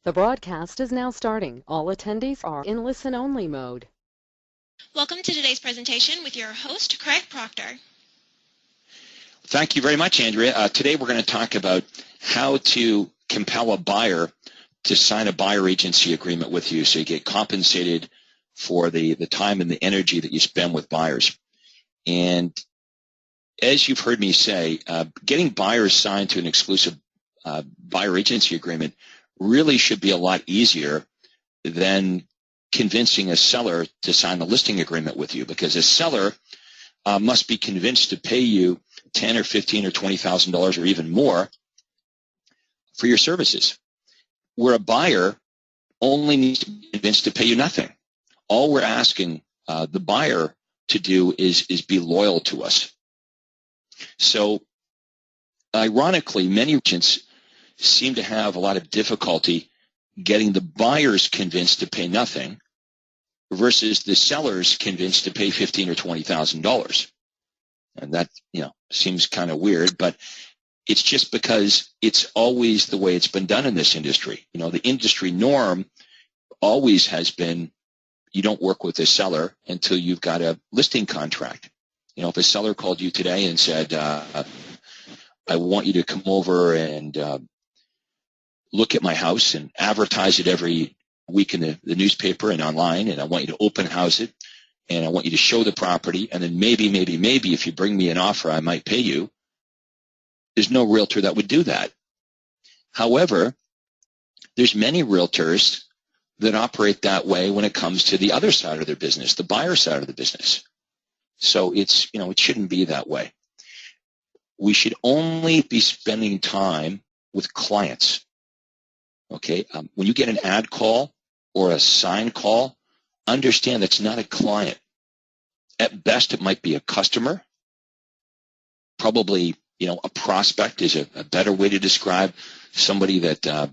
The broadcast is now starting. All attendees are in listen-only mode. Welcome to today's presentation with your host, Craig Proctor. Thank you very much, Andrea. Today we're going to talk about how to compel a buyer to sign a buyer agency agreement with you so you get compensated for the time and the energy that you spend with buyers. And as you've heard me say, getting buyers signed to an exclusive buyer agency agreement really should be a lot easier than convincing a seller to sign a listing agreement with you, because a seller must be convinced to pay you $10 or $15 or $20,000 or even more for your services, where a buyer only needs to be convinced to pay you nothing. All we're asking the buyer to do is be loyal to us. So ironically, many agents seem to have a lot of difficulty getting the buyers convinced to pay nothing versus the sellers convinced to pay $15,000 or $20,000. And that, seems kind of weird, but it's just because it's always the way it's been done in this industry. The industry norm always has been you don't work with a seller until you've got a listing contract. If a seller called you today and said, I want you to come over and look at my house and advertise it every week in the newspaper and online, and I want you to open house it, and I want you to show the property, and then maybe if you bring me an offer, I might pay you. There's no realtor that would do that. However, there's many realtors that operate that way when it comes to the other side of their business, the buyer side of the business. So it's, it shouldn't be that way. We should only be spending time with clients. Okay, when you get an ad call or a sign call, understand that's not a client. At best, it might be a customer. Probably, a prospect is a better way to describe somebody that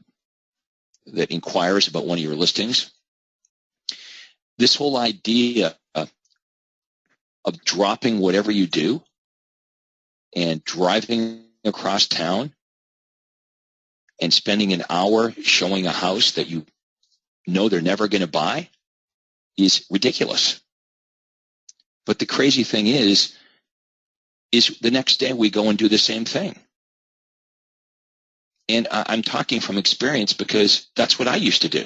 inquires about one of your listings. This whole idea of dropping whatever you do and driving across town and spending an hour showing a house that you know they're never going to buy is ridiculous. But the crazy thing is the next day we go and do the same thing. And I'm talking from experience because that's what I used to do.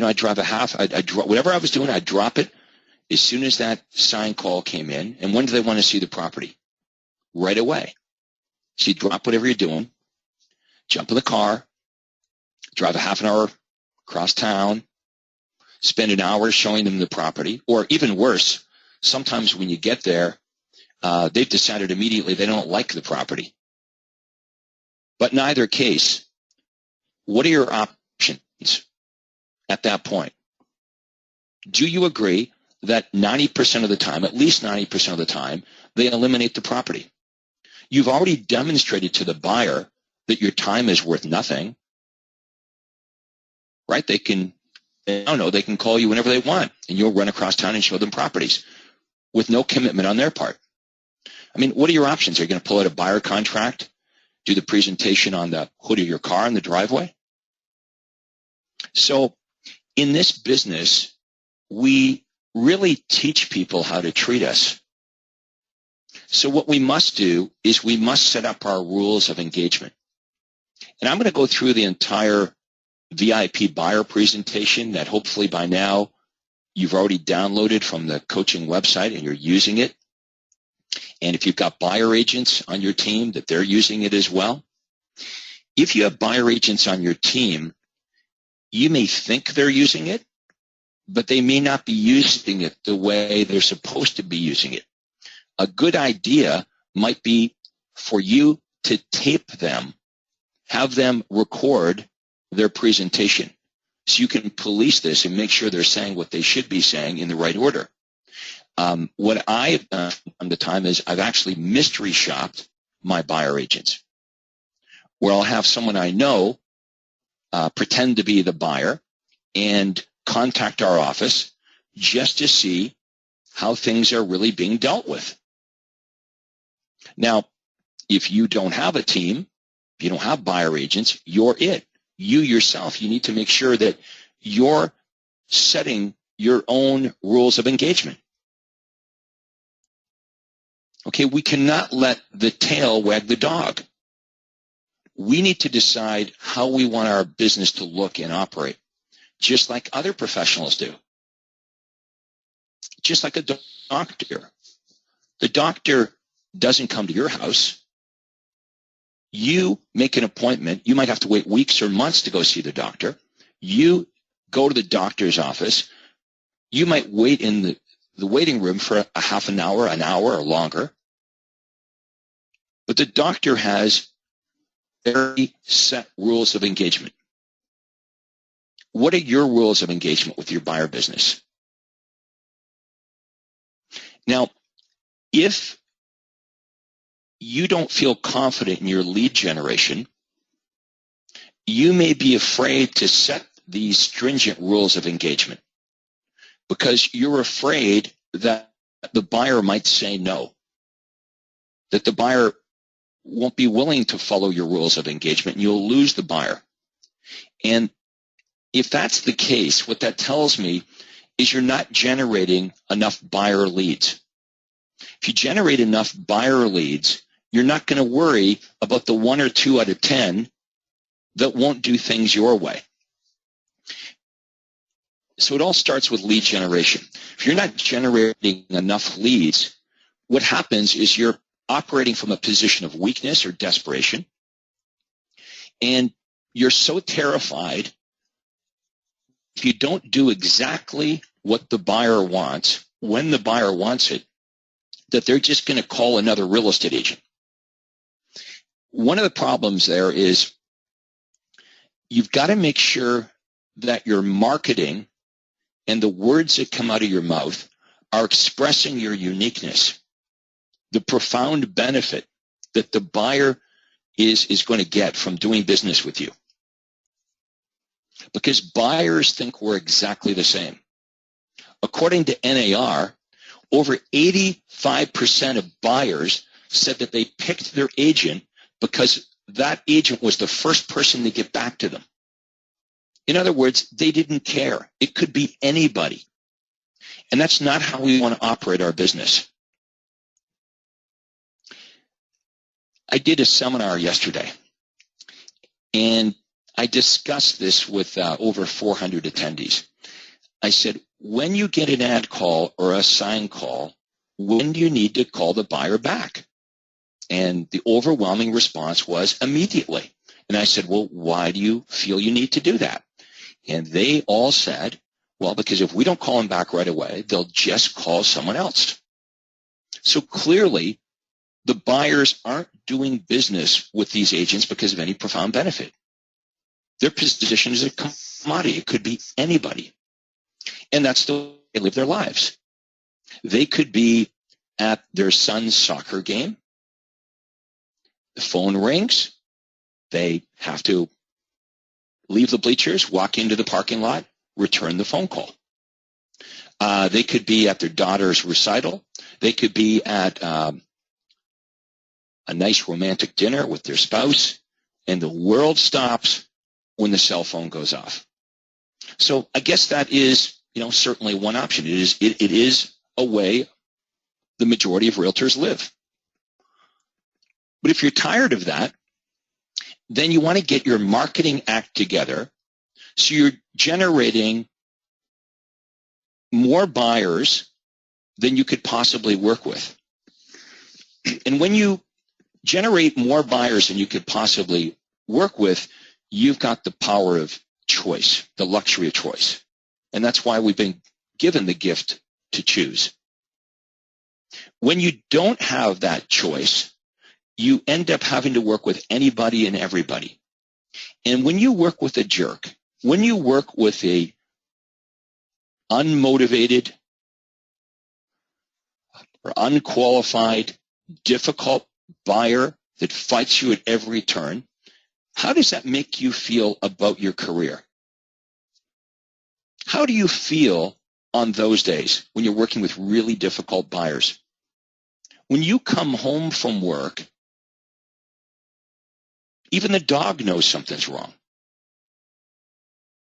I'd drive whatever I was doing, I'd drop it as soon as that sign call came in. And when do they want to see the property? Right away. So you drop whatever you're doing, jump in the car, drive a half an hour across town, spend an hour showing them the property, or even worse, sometimes when you get there, they've decided immediately they don't like the property. But in either case, what are your options at that point? Do you agree that 90% of the time, at least 90% of the time, they eliminate the property? You've already demonstrated to the buyer that your time is worth nothing, right? They can call you whenever they want, and you'll run across town and show them properties with no commitment on their part. I mean, what are your options? Are you going to pull out a buyer contract, do the presentation on the hood of your car in the driveway? So in this business, we really teach people how to treat us. So what we must do is we must set up our rules of engagement. And I'm going to go through the entire VIP buyer presentation that hopefully by now you've already downloaded from the coaching website and you're using it. And if you've got buyer agents on your team, that they're using it as well. If you have buyer agents on your team, you may think they're using it, but they may not be using it the way they're supposed to be using it. A good idea might be for you to tape them, have them record their presentation so you can police this and make sure they're saying what they should be saying in the right order. What I've done from the time is I've actually mystery shopped my buyer agents, where I'll have someone I know pretend to be the buyer and contact our office just to see how things are really being dealt with. Now, if you don't have a team, if you don't have buyer agents, you're it. you yourself, you need to make sure that you're setting your own rules of engagement. Okay, we cannot let the tail wag the dog. We need to decide how we want our business to look and operate, just like other professionals do. Just like a doctor. The doctor doesn't come to your house. You make an appointment. You might have to wait weeks or months to go see the doctor. You go to the doctor's office. You might wait in the waiting room for a half an hour or longer. But the doctor has very set rules of engagement. What are your rules of engagement with your buyer business? Now, if you don't feel confident in your lead generation, you may be afraid to set these stringent rules of engagement because you're afraid that the buyer might say no, that the buyer won't be willing to follow your rules of engagement and you'll lose the buyer. And if that's the case, what that tells me is you're not generating enough buyer leads. If you generate enough buyer leads, you're not going to worry about the 1 or 2 out of 10 that won't do things your way. So it all starts with lead generation. If you're not generating enough leads, what happens is you're operating from a position of weakness or desperation, and you're so terrified if you don't do exactly what the buyer wants, when the buyer wants it, that they're just going to call another real estate agent. One of the problems there is you've got to make sure that your marketing and the words that come out of your mouth are expressing your uniqueness, the profound benefit that the buyer is going to get from doing business with you. Because buyers think we're exactly the same. According to NAR, over 85% of buyers said that they picked their agent because that agent was the first person to get back to them. In other words, they didn't care. It could be anybody. And that's not how we want to operate our business. I did a seminar yesterday, and I discussed this with over 400 attendees. I said, when you get an ad call or a sign call, when do you need to call the buyer back? And the overwhelming response was immediately. And I said, well, why do you feel you need to do that? And they all said, well, because if we don't call them back right away, they'll just call someone else. So clearly, the buyers aren't doing business with these agents because of any profound benefit. Their position is a commodity. It could be anybody. And that's the way they live their lives. They could be at their son's soccer game. The phone rings. They have to leave the bleachers, walk into the parking lot, return the phone call. They could be at their daughter's recital. They could be at a nice romantic dinner with their spouse, and the world stops when the cell phone goes off. So I guess that is, certainly one option. It is a way the majority of realtors live. But if you're tired of that, then you want to get your marketing act together so you're generating more buyers than you could possibly work with. And when you generate more buyers than you could possibly work with, you've got the power of choice, the luxury of choice. And that's why we've been given the gift to choose. When you don't have that choice, you end up having to work with anybody and everybody. And when you work with a jerk, when you work with a unmotivated or unqualified, difficult buyer that fights you at every turn, how does that make you feel about your career? How do you feel on those days when you're working with really difficult buyers? When you come home from work, even the dog knows something's wrong.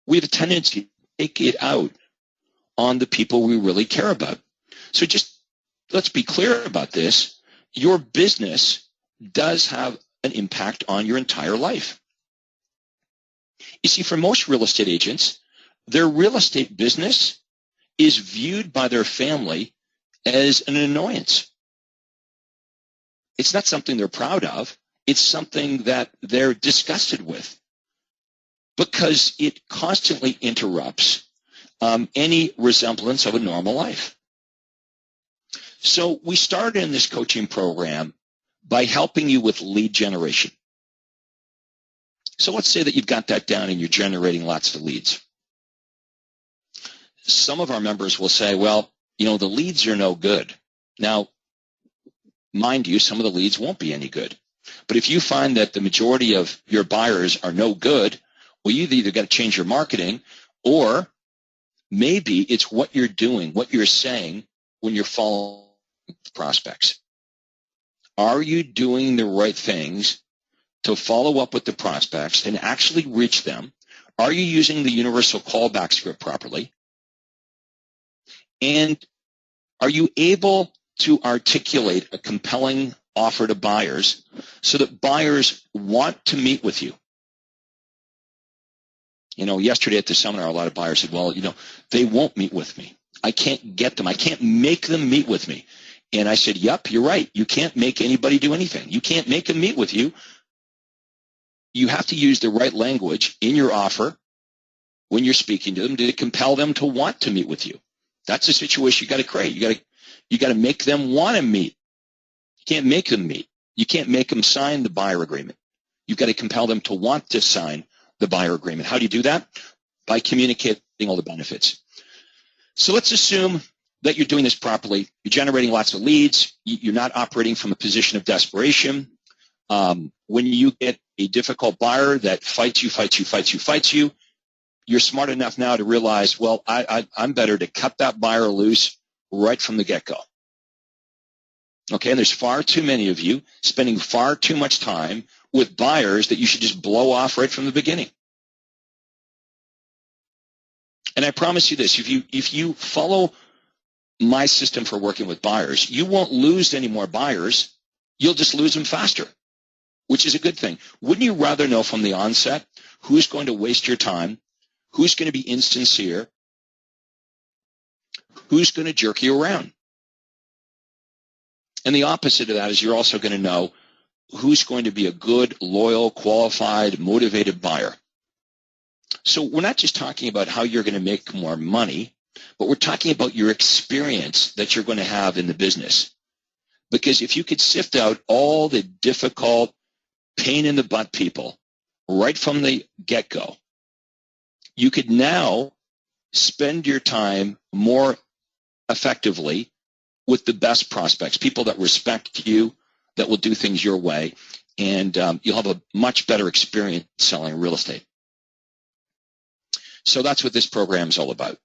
we have a tendency to take it out on the people we really care about. So just let's be clear about this. Your business does have an impact on your entire life. You see, for most real estate agents, their real estate business is viewed by their family as an annoyance. It's not something they're proud of. It's something that they're disgusted with because it constantly interrupts any resemblance of a normal life. So we started in this coaching program by helping you with lead generation. So let's say that you've got that down and you're generating lots of leads. Some of our members will say, well, the leads are no good. Now, mind you, some of the leads won't be any good. But if you find that the majority of your buyers are no good, well, you've either got to change your marketing, or maybe it's what you're doing, what you're saying when you're following prospects. Are you doing the right things to follow up with the prospects and actually reach them? Are you using the universal callback script properly? And are you able to articulate a compelling offer to buyers so that buyers want to meet with you? Yesterday at the seminar, a lot of buyers said, well, they won't meet with me. I can't get them. I can't make them meet with me. And I said, yep, you're right. You can't make anybody do anything. You can't make them meet with you. You have to use the right language in your offer when you're speaking to them to compel them to want to meet with you. That's the situation you got to create. You got to make them want to meet. You can't make them meet. You can't make them sign the buyer agreement. You've got to compel them to want to sign the buyer agreement. How do you do that? By communicating all the benefits. So let's assume that you're doing this properly. You're generating lots of leads. You're not operating from a position of desperation. When you get a difficult buyer that fights you, you're smart enough now to realize, well, I'm better to cut that buyer loose right from the get-go. Okay, and there's far too many of you spending far too much time with buyers that you should just blow off right from the beginning. And I promise you this, if you follow my system for working with buyers, you won't lose any more buyers. You'll just lose them faster, which is a good thing. Wouldn't you rather know from the onset who's going to waste your time, who's going to be insincere, who's going to jerk you around? And the opposite of that is you're also going to know who's going to be a good, loyal, qualified, motivated buyer. So we're not just talking about how you're going to make more money, but we're talking about your experience that you're going to have in the business. Because if you could sift out all the difficult, pain-in-the-butt people right from the get-go, you could now spend your time more effectively with the best prospects, people that respect you, that will do things your way, and you'll have a much better experience selling real estate. So that's what this program is all about.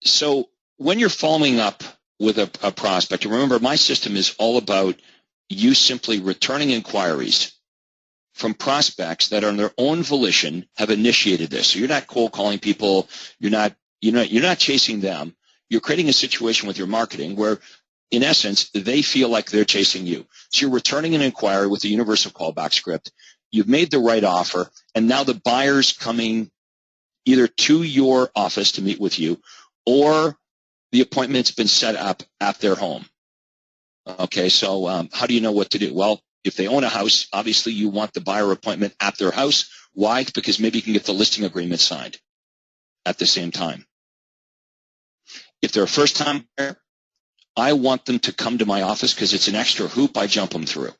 So when you're following up with a prospect, remember my system is all about you simply returning inquiries from prospects that on their own volition have initiated this. So you're not cold calling people, you're not chasing them. You're creating a situation with your marketing where, in essence, they feel like they're chasing you. So you're returning an inquiry with the universal callback script. You've made the right offer, and now the buyer's coming either to your office to meet with you, or the appointment's been set up at their home. Okay, so how do you know what to do? Well, if they own a house, obviously you want the buyer appointment at their house. Why? Because maybe you can get the listing agreement signed at the same time. If they're a first-time buyer, I want them to come to my office because it's an extra hoop I jump them through.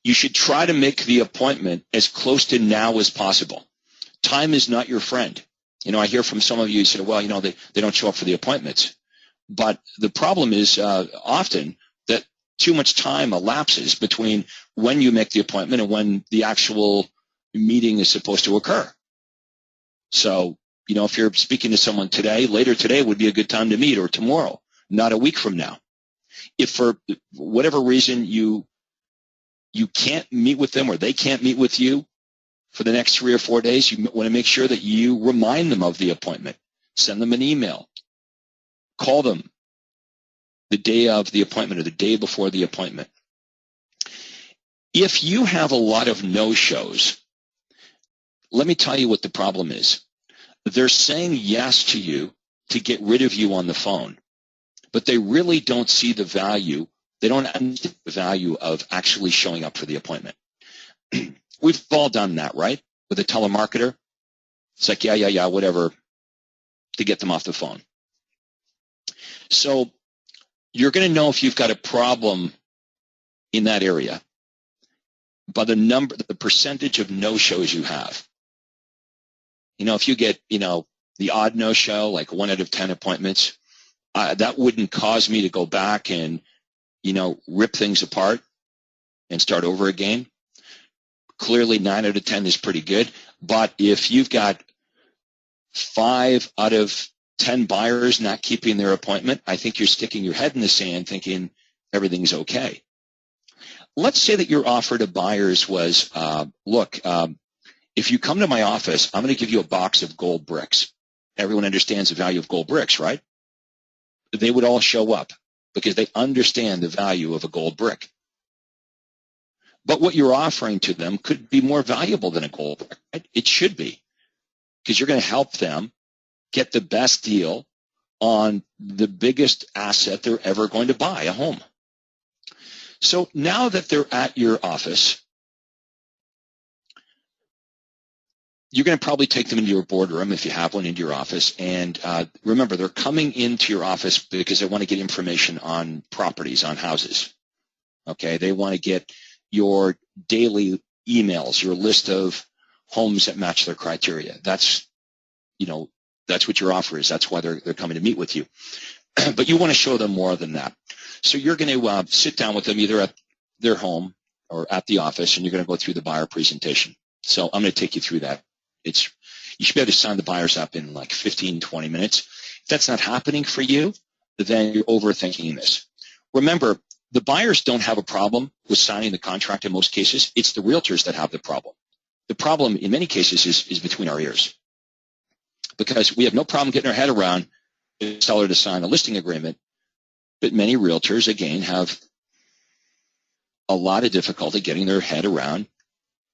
You should try to make the appointment as close to now as possible. Time is not your friend. I hear from some of you who say, well, they don't show up for the appointments. But the problem is often that too much time elapses between when you make the appointment and when the actual meeting is supposed to occur. So, if you're speaking to someone today, later today would be a good time to meet, or tomorrow, not a week from now. If for whatever reason you can't meet with them or they can't meet with you, for the next 3 or 4 days, you want to make sure that you remind them of the appointment. Send them an email. Call them the day of the appointment or the day before the appointment. If you have a lot of no-shows, let me tell you what the problem is. They're saying yes to you to get rid of you on the phone, but they really don't see the value. They don't understand the value of actually showing up for the appointment. We've all done that, right? With a telemarketer. It's like, yeah, whatever, to get them off the phone. So you're going to know if you've got a problem in that area by the percentage of no-shows you have. If you get, the odd no-show, like 1 out of 10 appointments, that wouldn't cause me to go back and, rip things apart and start over again. Clearly, 9 out of 10 is pretty good. But if you've got 5 out of 10 buyers not keeping their appointment, I think you're sticking your head in the sand thinking everything's okay. Let's say that your offer to buyers was, look, if you come to my office, I'm going to give you a box of gold bricks. Everyone understands the value of gold bricks, right? They would all show up because they understand the value of a gold brick. But what you're offering to them could be more valuable than a gold brick. Right? It should be, because you're going to help them get the best deal on the biggest asset they're ever going to buy, a home. So now that they're at your office, you're going to probably take them into your boardroom, if you have one, into your office. And remember, they're coming into your office because they want to get information on properties, on houses. Okay, they want to get your daily emails, your list of homes that match their criteria. That's what your offer is. That's why they're coming to meet with you. But you want to show them more than that. So you're going to sit down with them either at their home or at the office, and you're going to go through the buyer presentation. So I'm going to take you through that. You should be able to sign the buyers up in like 15, 20 minutes. If that's not happening for you, then you're overthinking this. Remember, the buyers don't have a problem with signing the contract in most cases. It's the realtors that have the problem. The problem in many cases is between our ears, because we have no problem getting our head around the seller to sign a listing agreement, but many realtors, again, have a lot of difficulty getting their head around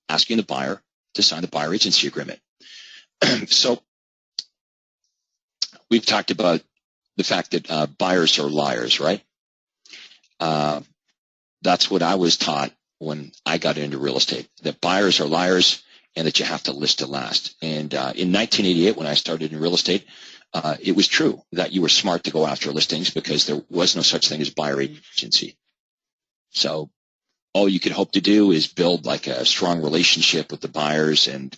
asking the buyer to sign the buyer agency agreement. So we've talked about the fact that buyers are liars, right? That's what I was taught when I got into real estate, that buyers are liars and that you have to list to last. And in 1988, when I started in real estate, it was true that you were smart to go after listings because there was no such thing as buyer agency. So all you could hope to do is build like a strong relationship with the buyers. And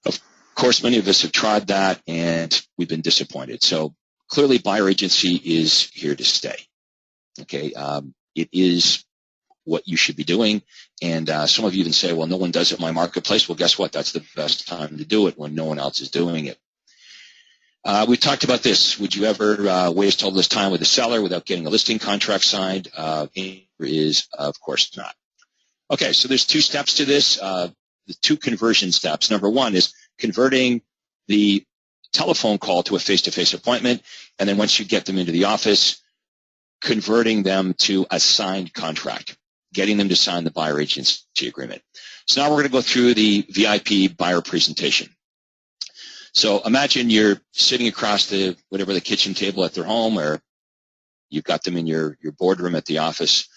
of course, many of us have tried that and we've been disappointed. So clearly buyer agency is here to stay. Okay. It is what you should be doing. And some of you even say, well, no one does it in my marketplace. Well, guess what? That's the best time to do it, when no one else is doing it. We talked about this. Would you ever waste all this time with a seller without getting a listing contract signed? The answer is, of course not. Okay, so there's 2 steps to this, the 2 conversion steps. Number 1 is converting the telephone call to a face-to-face appointment, and then once you get them into the office, converting them to a signed contract, getting them to sign the buyer agency agreement. So now we're going to go through the VIP buyer presentation. So imagine you're sitting across the kitchen table at their home, or you've got them in your boardroom at the office,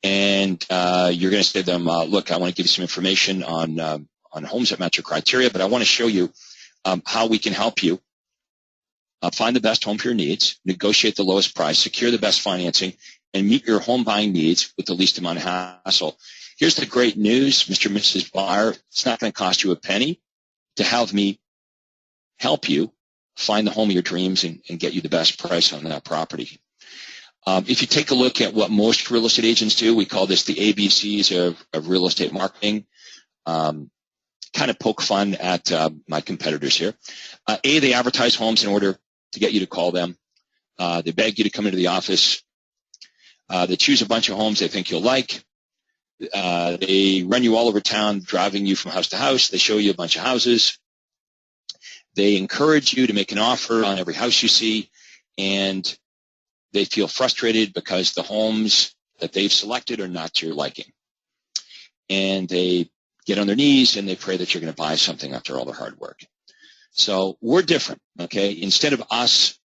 and you're going to say to them, look, I want to give you some information on homes that match your criteria, but I want to show you how we can help you find the best home for your needs, negotiate the lowest price, secure the best financing, and meet your home buying needs with the least amount of hassle. Here's the great news, Mr. and Mrs. Buyer. It's not going to cost you a penny to have me help you find the home of your dreams and get you the best price on that property. If you take a look at what most real estate agents do, we call this the ABCs of real estate marketing. Kind of poke fun at my competitors here. A, they advertise homes in order to get you to call them. They beg you to come into the office. They choose a bunch of homes they think you'll like. They run you all over town, driving you from house to house. They show you a bunch of houses. They encourage you to make an offer on every house you see, and they feel frustrated because the homes that they've selected are not to your liking. And they get on their knees and they pray that you're going to buy something after all their hard work. So we're different, okay? Instead of us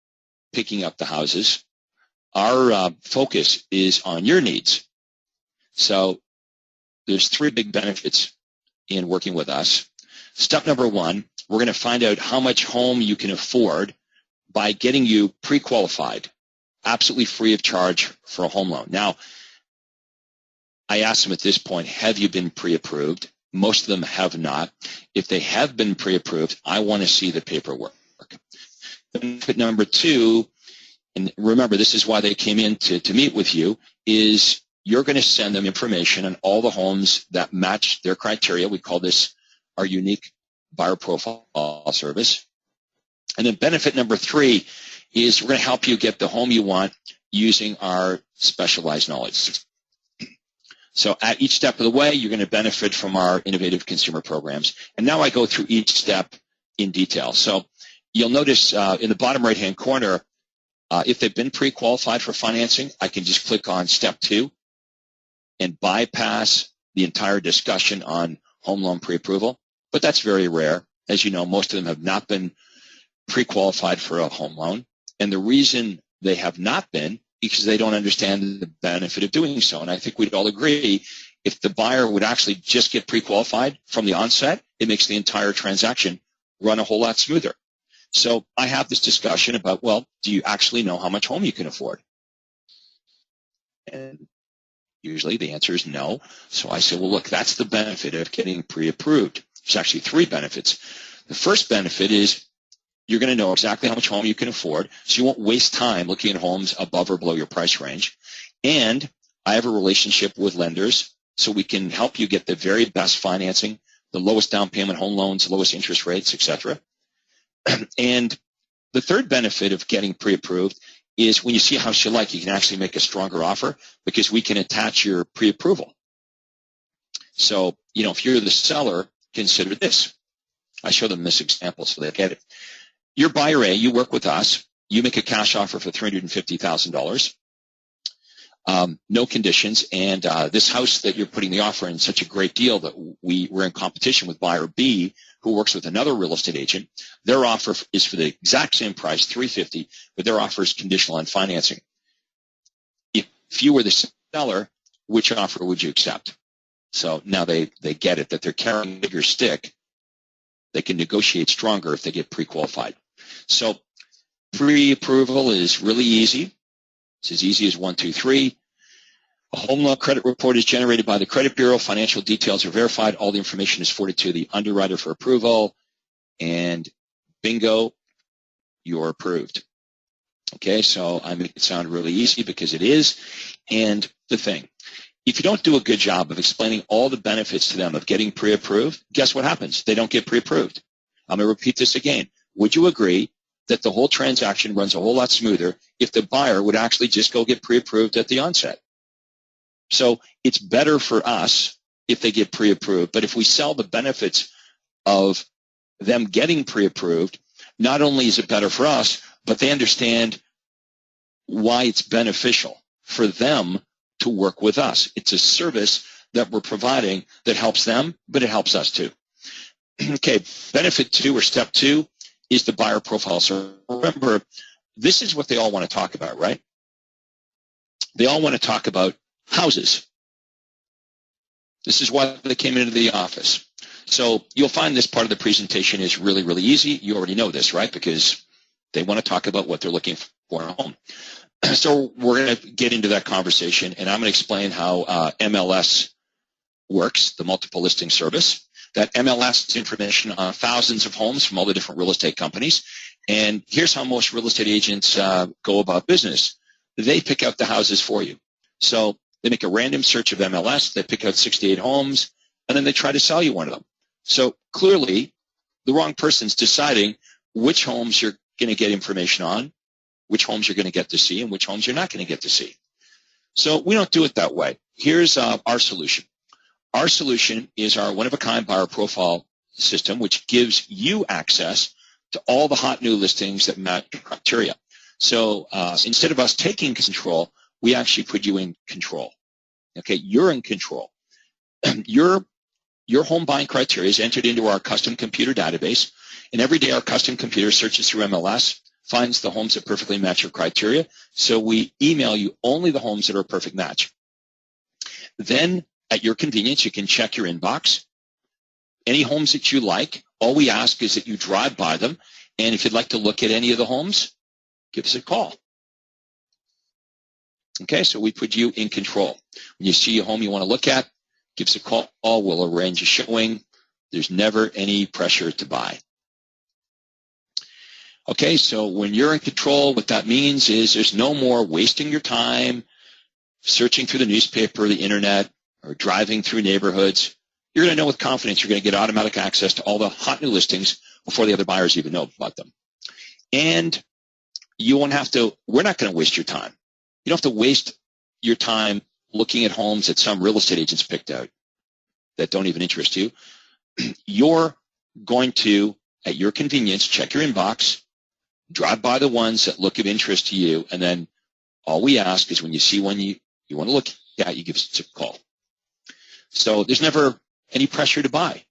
picking up the houses, our focus is on your needs. So there's 3 big benefits in working with us. Step number 1, we're going to find out how much home you can afford by getting you pre-qualified, absolutely free of charge for a home loan. Now, I asked them at this point, have you been pre-approved? Most of them have not. If they have been pre-approved, I want to see the paperwork. Benefit number 2, and remember, this is why they came in to meet with you, is you're going to send them information on all the homes that match their criteria. We call this our unique buyer profile service. And then benefit number 3 is we're going to help you get the home you want using our specialized knowledge. So at each step of the way, you're going to benefit from our innovative consumer programs. And now I go through each step in detail. So you'll notice in the bottom right-hand corner, if they've been pre-qualified for financing, I can just click on step 2 and bypass the entire discussion on home loan pre-approval. But that's very rare. As you know, most of them have not been pre-qualified for a home loan. And the reason they have not been because they don't understand the benefit of doing so. And I think we'd all agree if the buyer would actually just get pre-qualified from the onset, it makes the entire transaction run a whole lot smoother. So I have this discussion about, well, do you actually know how much home you can afford? And usually the answer is no. So I say, well, look, that's the benefit of getting pre-approved. There's actually 3 benefits. The first benefit is you're going to know exactly how much home you can afford, so you won't waste time looking at homes above or below your price range. And I have a relationship with lenders, so we can help you get the very best financing, the lowest down payment home loans, lowest interest rates, etc. And the third benefit of getting pre-approved is when you see a house you like, you can actually make a stronger offer because we can attach your pre-approval. So, if you're the seller, consider this. I show them this example so they get it. You're buyer A, you work with us, you make a cash offer for $350,000, no conditions, and this house that you're putting the offer in is such a great deal that we're in competition with buyer B, who works with another real estate agent. Their offer is for the exact same price, $350,000, but their offer is conditional on financing. If you were the seller, which offer would you accept? So now they get it, that they're carrying a bigger stick. They can negotiate stronger if they get pre-qualified. So pre-approval is really easy. It's as easy as 1, 2, 3. A home loan credit report is generated by the credit bureau. Financial details are verified. All the information is forwarded to the underwriter for approval. And bingo, you're approved. Okay, so I make it sound really easy because it is. And the thing, if you don't do a good job of explaining all the benefits to them of getting pre-approved, guess what happens? They don't get pre-approved. I'm going to repeat this again. Would you agree that the whole transaction runs a whole lot smoother if the buyer would actually just go get pre-approved at the onset? So it's better for us if they get pre-approved, but if we sell the benefits of them getting pre-approved, not only is it better for us, but they understand why it's beneficial for them to work with us. It's a service that we're providing that helps them, but it helps us too. Okay, benefit 2 or step 2 is the buyer profile. So remember, this is what they all want to talk about, right? They all want to talk about houses. This is why they came into the office. So you'll find this part of the presentation is really, really easy. You already know this, right? Because they want to talk about what they're looking for in a home. So we're going to get into that conversation, and I'm going to explain how MLS works, the multiple listing service. That MLS is information on thousands of homes from all the different real estate companies. And here's how most real estate agents go about business. They pick out the houses for you. So they make a random search of MLS. They pick out 68 homes, and then they try to sell you one of them. So clearly, the wrong person's deciding which homes you're going to get information on, which homes you're going to get to see, and which homes you're not going to get to see. So we don't do it that way. Here's our solution. Our solution is our one-of-a-kind buyer profile system, which gives you access to all the hot new listings that match your criteria. So instead of us taking control, we actually put you in control. Okay, you're in control. Your home buying criteria is entered into our custom computer database, and every day our custom computer searches through MLS, finds the homes that perfectly match your criteria, so we email you only the homes that are a perfect match. Then, at your convenience, you can check your inbox. Any homes that you like, all we ask is that you drive by them, and if you'd like to look at any of the homes, give us a call. Okay, so we put you in control. When you see a home you want to look at, give us a call. We'll arrange a showing. There's never any pressure to buy. Okay, so when you're in control, what that means is there's no more wasting your time searching through the newspaper, the internet, or driving through neighborhoods. You're going to know with confidence you're going to get automatic access to all the hot new listings before the other buyers even know about them. And you won't have to, we're not going to waste your time. You don't have to waste your time looking at homes that some real estate agents picked out that don't even interest you. You're going to, at your convenience, check your inbox, drive by the ones that look of interest to you, and then all we ask is when you see one you want to look at, you give us a call. So there's never any pressure to buy.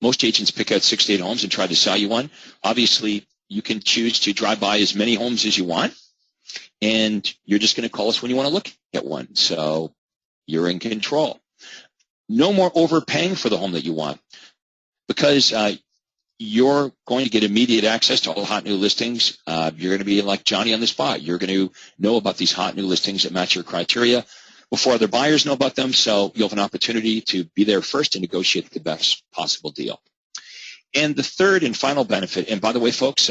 Most agents pick out 6 to 8 homes and try to sell you one. Obviously, you can choose to drive by as many homes as you want, and you're just going to call us when you want to look at one. So you're in control. No more overpaying for the home that you want, because you're going to get immediate access to all the hot new listings. You're going to be like Johnny on the spot. You're going to know about these hot new listings that match your criteria before other buyers know about them, so you'll have an opportunity to be there first and negotiate the best possible deal. And the third and final benefit, and by the way, folks,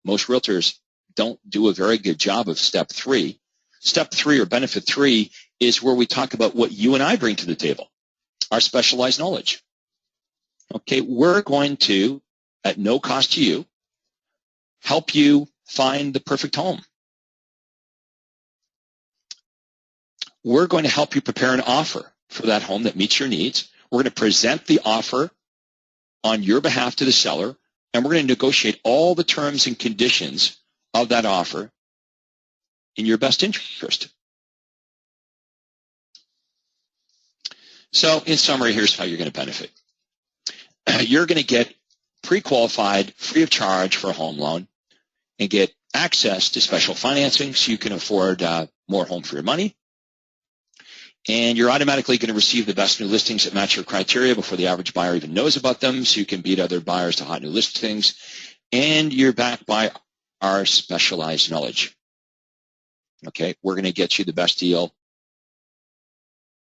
most realtors don't do a very good job of step 3. Step 3, or benefit 3, is where we talk about what you and I bring to the table, our specialized knowledge. Okay, we're going to, at no cost to you, help you find the perfect home. We're going to help you prepare an offer for that home that meets your needs. We're going to present the offer on your behalf to the seller, and we're going to negotiate all the terms and conditions of that offer in your best interest. So, in summary, here's how you're going to benefit. You're going to get pre-qualified, free of charge for a home loan, and get access to special financing so you can afford more home for your money. And you're automatically going to receive the best new listings that match your criteria before the average buyer even knows about them, so you can beat other buyers to hot new listings. And you're backed by our specialized knowledge. Okay, we're going to get you the best deal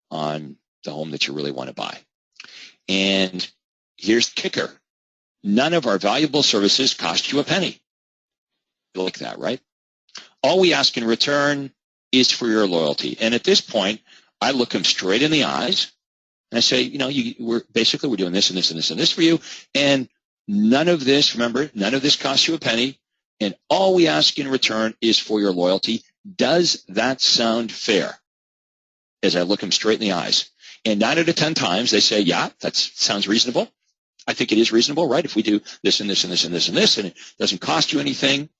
on the home that you really want to buy. And here's the kicker. None of our valuable services cost you a penny. You like that, right? All we ask in return is for your loyalty. And at this point, I look them straight in the eyes and I say, you know, we're doing this and this and this and this for you. And none of this, remember, none of this costs you a penny. And all we ask in return is for your loyalty. Does that sound fair? As I look them straight in the eyes. And 9 out of 10 times they say, yeah, that sounds reasonable. I think it is reasonable, right? If we do this and this and this and this and this and it doesn't cost you anything,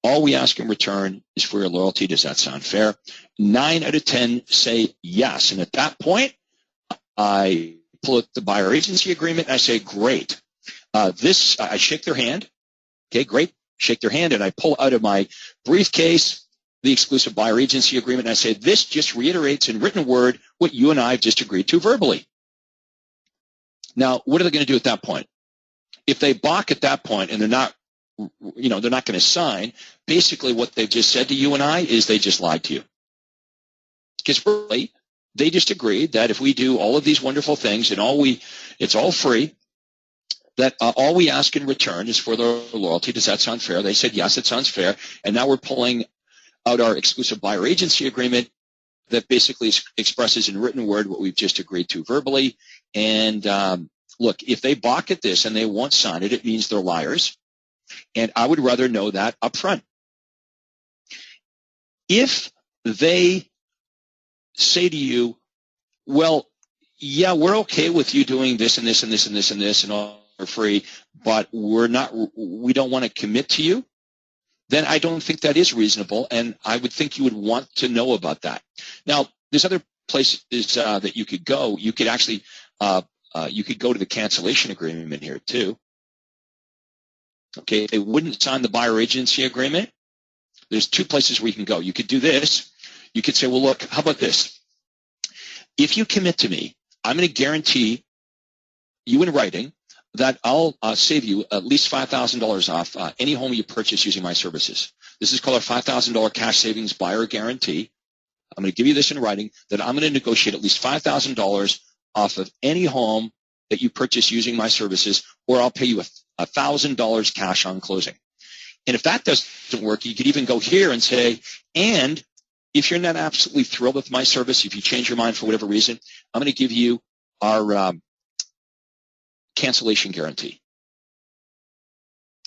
all we ask in return is for your loyalty. Does that sound fair? 9 out of 10 say yes. And at that point, I pull out the buyer agency agreement and I say, great. I shake their hand. Okay, great. Shake their hand, and I pull out of my briefcase the exclusive buyer agency agreement, and I say, this just reiterates in written word what you and I have just agreed to verbally. Now, what are they going to do at that point? If they balk at that point and they're not going to sign, basically what they've just said to you and I is they just lied to you. Because really, they just agreed that if we do all of these wonderful things and it's all free, that all we ask in return is for their loyalty. Does that sound fair? They said, yes, it sounds fair. And now we're pulling out our exclusive buyer agency agreement that basically expresses in written word what we've just agreed to verbally. And look, if they balk at this and they won't sign it, it means they're liars. And I would rather know that up front. If they say to you, well, yeah, we're okay with you doing this and this and this and this and this and all for free, but we don't want to commit to you, then I don't think that is reasonable, and I would think you would want to know about that. Now, there's other places that you could go. You could actually you could go to the cancellation agreement here too. Okay, if they wouldn't sign the buyer agency agreement, there's two places where you can go. You could do this. You could say, well, look, how about this? If you commit to me, I'm going to guarantee you in writing that I'll save you at least $5,000 off any home you purchase using my services. This is called a $5,000 cash savings buyer guarantee. I'm going to give you this in writing that I'm going to negotiate at least $5,000 off of any home that you purchase using my services, or I'll pay you $1,000 cash on closing. And if that doesn't work, you could even go here and say, and if you're not absolutely thrilled with my service, if you change your mind for whatever reason, I'm going to give you our cancellation guarantee.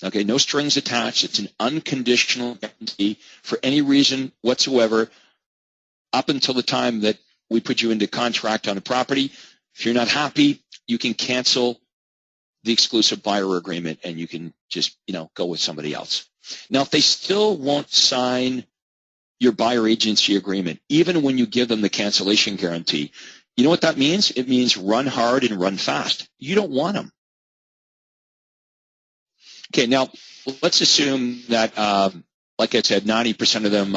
Okay, no strings attached. It's an unconditional guarantee for any reason whatsoever up until the time that we put you into contract on a property. If you're not happy, you can cancel the exclusive buyer agreement and you can just, go with somebody else. Now, if they still won't sign your buyer agency agreement, even when you give them the cancellation guarantee, you know what that means? It means run hard and run fast. You don't want them. Okay, now let's assume that, like I said, 90% of them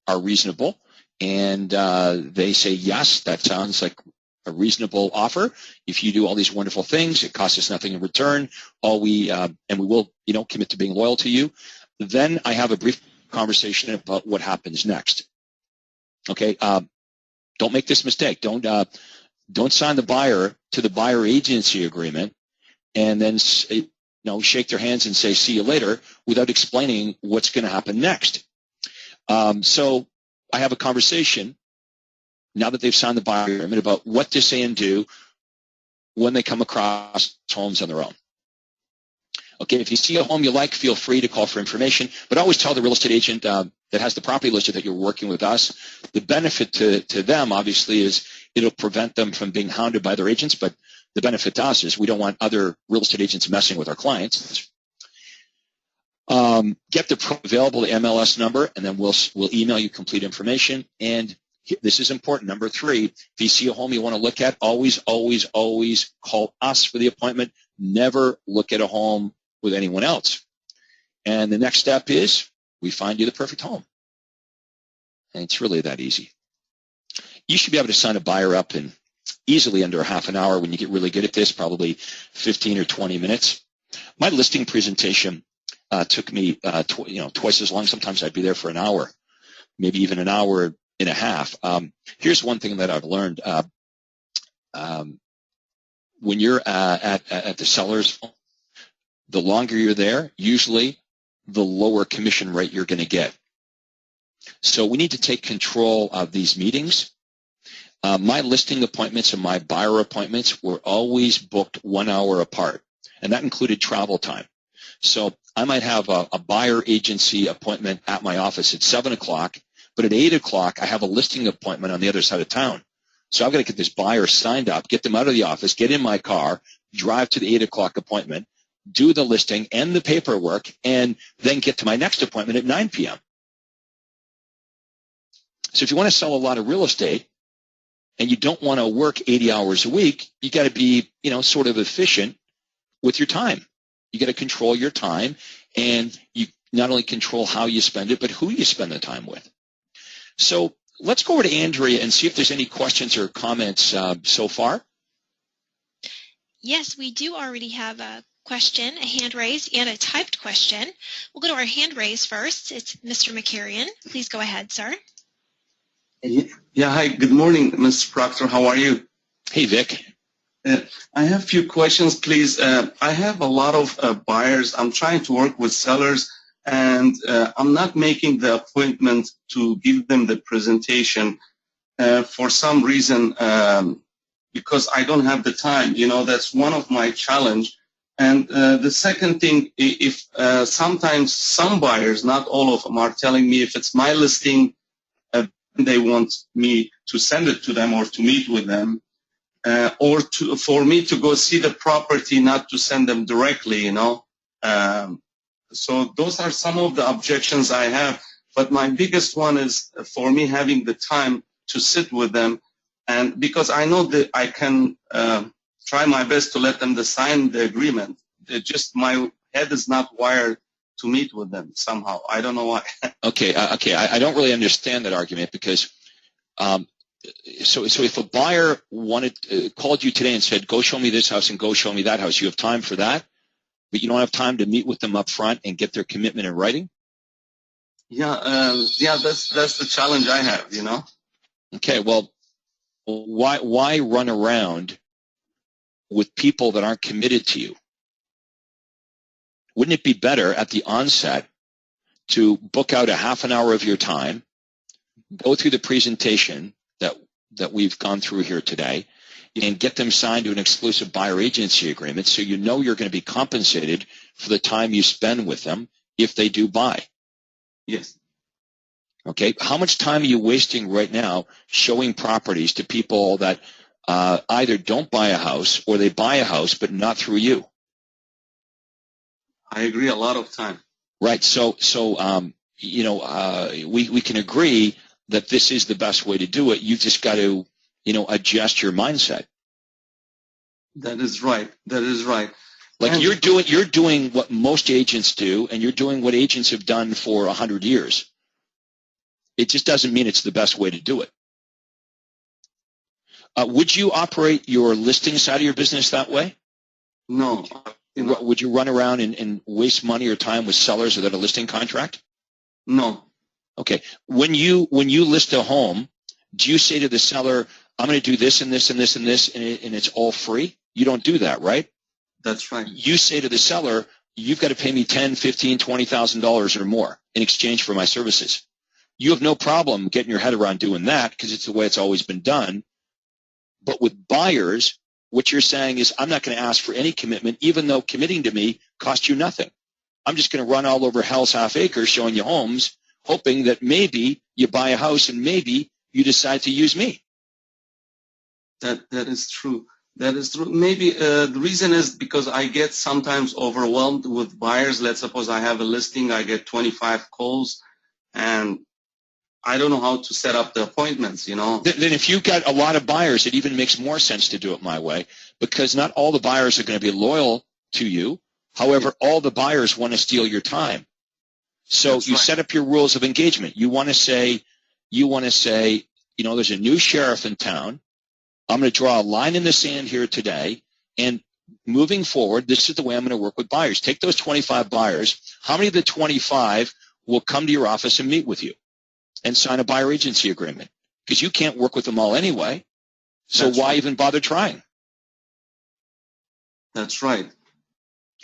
are reasonable, and they say, yes, that sounds like a reasonable offer. If you do all these wonderful things, it costs us nothing in return. And we will, commit to being loyal to you. Then I have a brief conversation about what happens next. Okay, don't make this mistake. Don't sign the buyer to the buyer agency agreement and then shake their hands and say see you later without explaining what's going to happen next. So I have a conversation now that they've signed the buyer agreement about what to say and do when they come across homes on their own. Okay, if you see a home you like, feel free to call for information, but always tell the real estate agent that has the property listed that you're working with us. The benefit to them, obviously, is it'll prevent them from being hounded by their agents, but the benefit to us is we don't want other real estate agents messing with our clients. Get the available MLS number, and then we'll email you complete information. And this is important. Number 3, if you see a home you want to look at, always, always, always call us for the appointment. Never look at a home with anyone else. And the next step is we find you the perfect home. And it's really that easy. You should be able to sign a buyer up in easily under a half an hour. When you get really good at this, probably 15 or 20 minutes. My listing presentation took me twice as long. Sometimes I'd be there for an hour, maybe even an hour and a half. Here's one thing that I've learned. When you're at the seller's home, the longer you're there, usually the lower commission rate you're going to get. So we need to take control of these meetings. My listing appointments and my buyer appointments were always booked 1 hour apart, and that included travel time. So I might have a buyer agency appointment at my office at 7 o'clock, but at 8 o'clock I have a listing appointment on the other side of town. So I've got to get this buyer signed up, get them out of the office, get in my car, drive to the 8 o'clock appointment, do the listing and the paperwork, and then get to my next appointment at 9 p.m. So if you want to sell a lot of real estate and you don't want to work 80 hours a week, you got to be, sort of efficient with your time. You got to control your time, and you not only control how you spend it, but who you spend the time with. So let's go over to Andrea and see if there's any questions or comments so far. Yes, we do already have a question, a hand raised, and a typed question. We'll go to our hand raised first. It's Mr. McCarrion. Please go ahead, sir. Yeah, hi. Good morning, Mr. Proctor. How are you? Hey, Vic. I have a few questions, please. I have a lot of buyers. I'm trying to work with sellers, and I'm not making the appointment to give them the presentation for some reason because I don't have the time. That's one of my challenge. And the second thing, if sometimes some buyers, not all of them, are telling me if it's my listing, they want me to send it to them or to meet with them. or for me to go see the property, not to send them directly, So those are some of the objections I have. But my biggest one is for me having the time to sit with them, and because I know that I can try my best to let them sign the agreement. Just my head is not wired to meet with them somehow. I don't know why. Okay. I don't really understand that argument because so if a buyer called you today and said, "Go show me this house and go show me that house," you have time for that, but you don't have time to meet with them up front and get their commitment in writing? Yeah, that's the challenge I have, Okay, well, why run around with people that aren't committed to you? Wouldn't it be better at the onset to book out a half an hour of your time, go through the presentation that we've gone through here today, and get them signed to an exclusive buyer agency agreement so you know you're going to be compensated for the time you spend with them if they do buy? Yes. Okay. How much time are you wasting right now showing properties to people that either don't buy a house or they buy a house but not through you? I agree, a lot of time. Right. So we can agree that this is the best way to do it. You've just got to, adjust your mindset. That is right. Like and you're doing what most agents do, and you're doing what agents have done for 100 years. It just doesn't mean it's the best way to do it. Would you operate your listing side of your business that way? No. Would you run around and waste money or time with sellers without a listing contract? No. Okay. When you list a home, do you say to the seller, "I'm going to do this and this and this and this, and it's all free"? You don't do that, right? That's right. You say to the seller, "You've got to pay me $10,000, $15,000, $20,000 or more in exchange for my services." You have no problem getting your head around doing that because it's the way it's always been done. But with buyers, what you're saying is, "I'm not going to ask for any commitment, even though committing to me costs you nothing. I'm just going to run all over hell's half acre showing you homes, hoping that maybe you buy a house and maybe you decide to use me." That is true. That is true. Maybe the reason is because I get sometimes overwhelmed with buyers. Let's suppose I have a listing, I get 25 calls, and I don't know how to set up the appointments, Then if you've got a lot of buyers, it even makes more sense to do it my way, because not all the buyers are going to be loyal to you. However, all the buyers want to steal your time. So you set up your rules of engagement. You want to say, there's a new sheriff in town. I'm going to draw a line in the sand here today, and moving forward, this is the way I'm going to work with buyers. Take those 25 buyers. How many of the 25 will come to your office and meet with you and sign a buyer agency agreement? Because you can't work with them all anyway. So why even bother trying? That's right.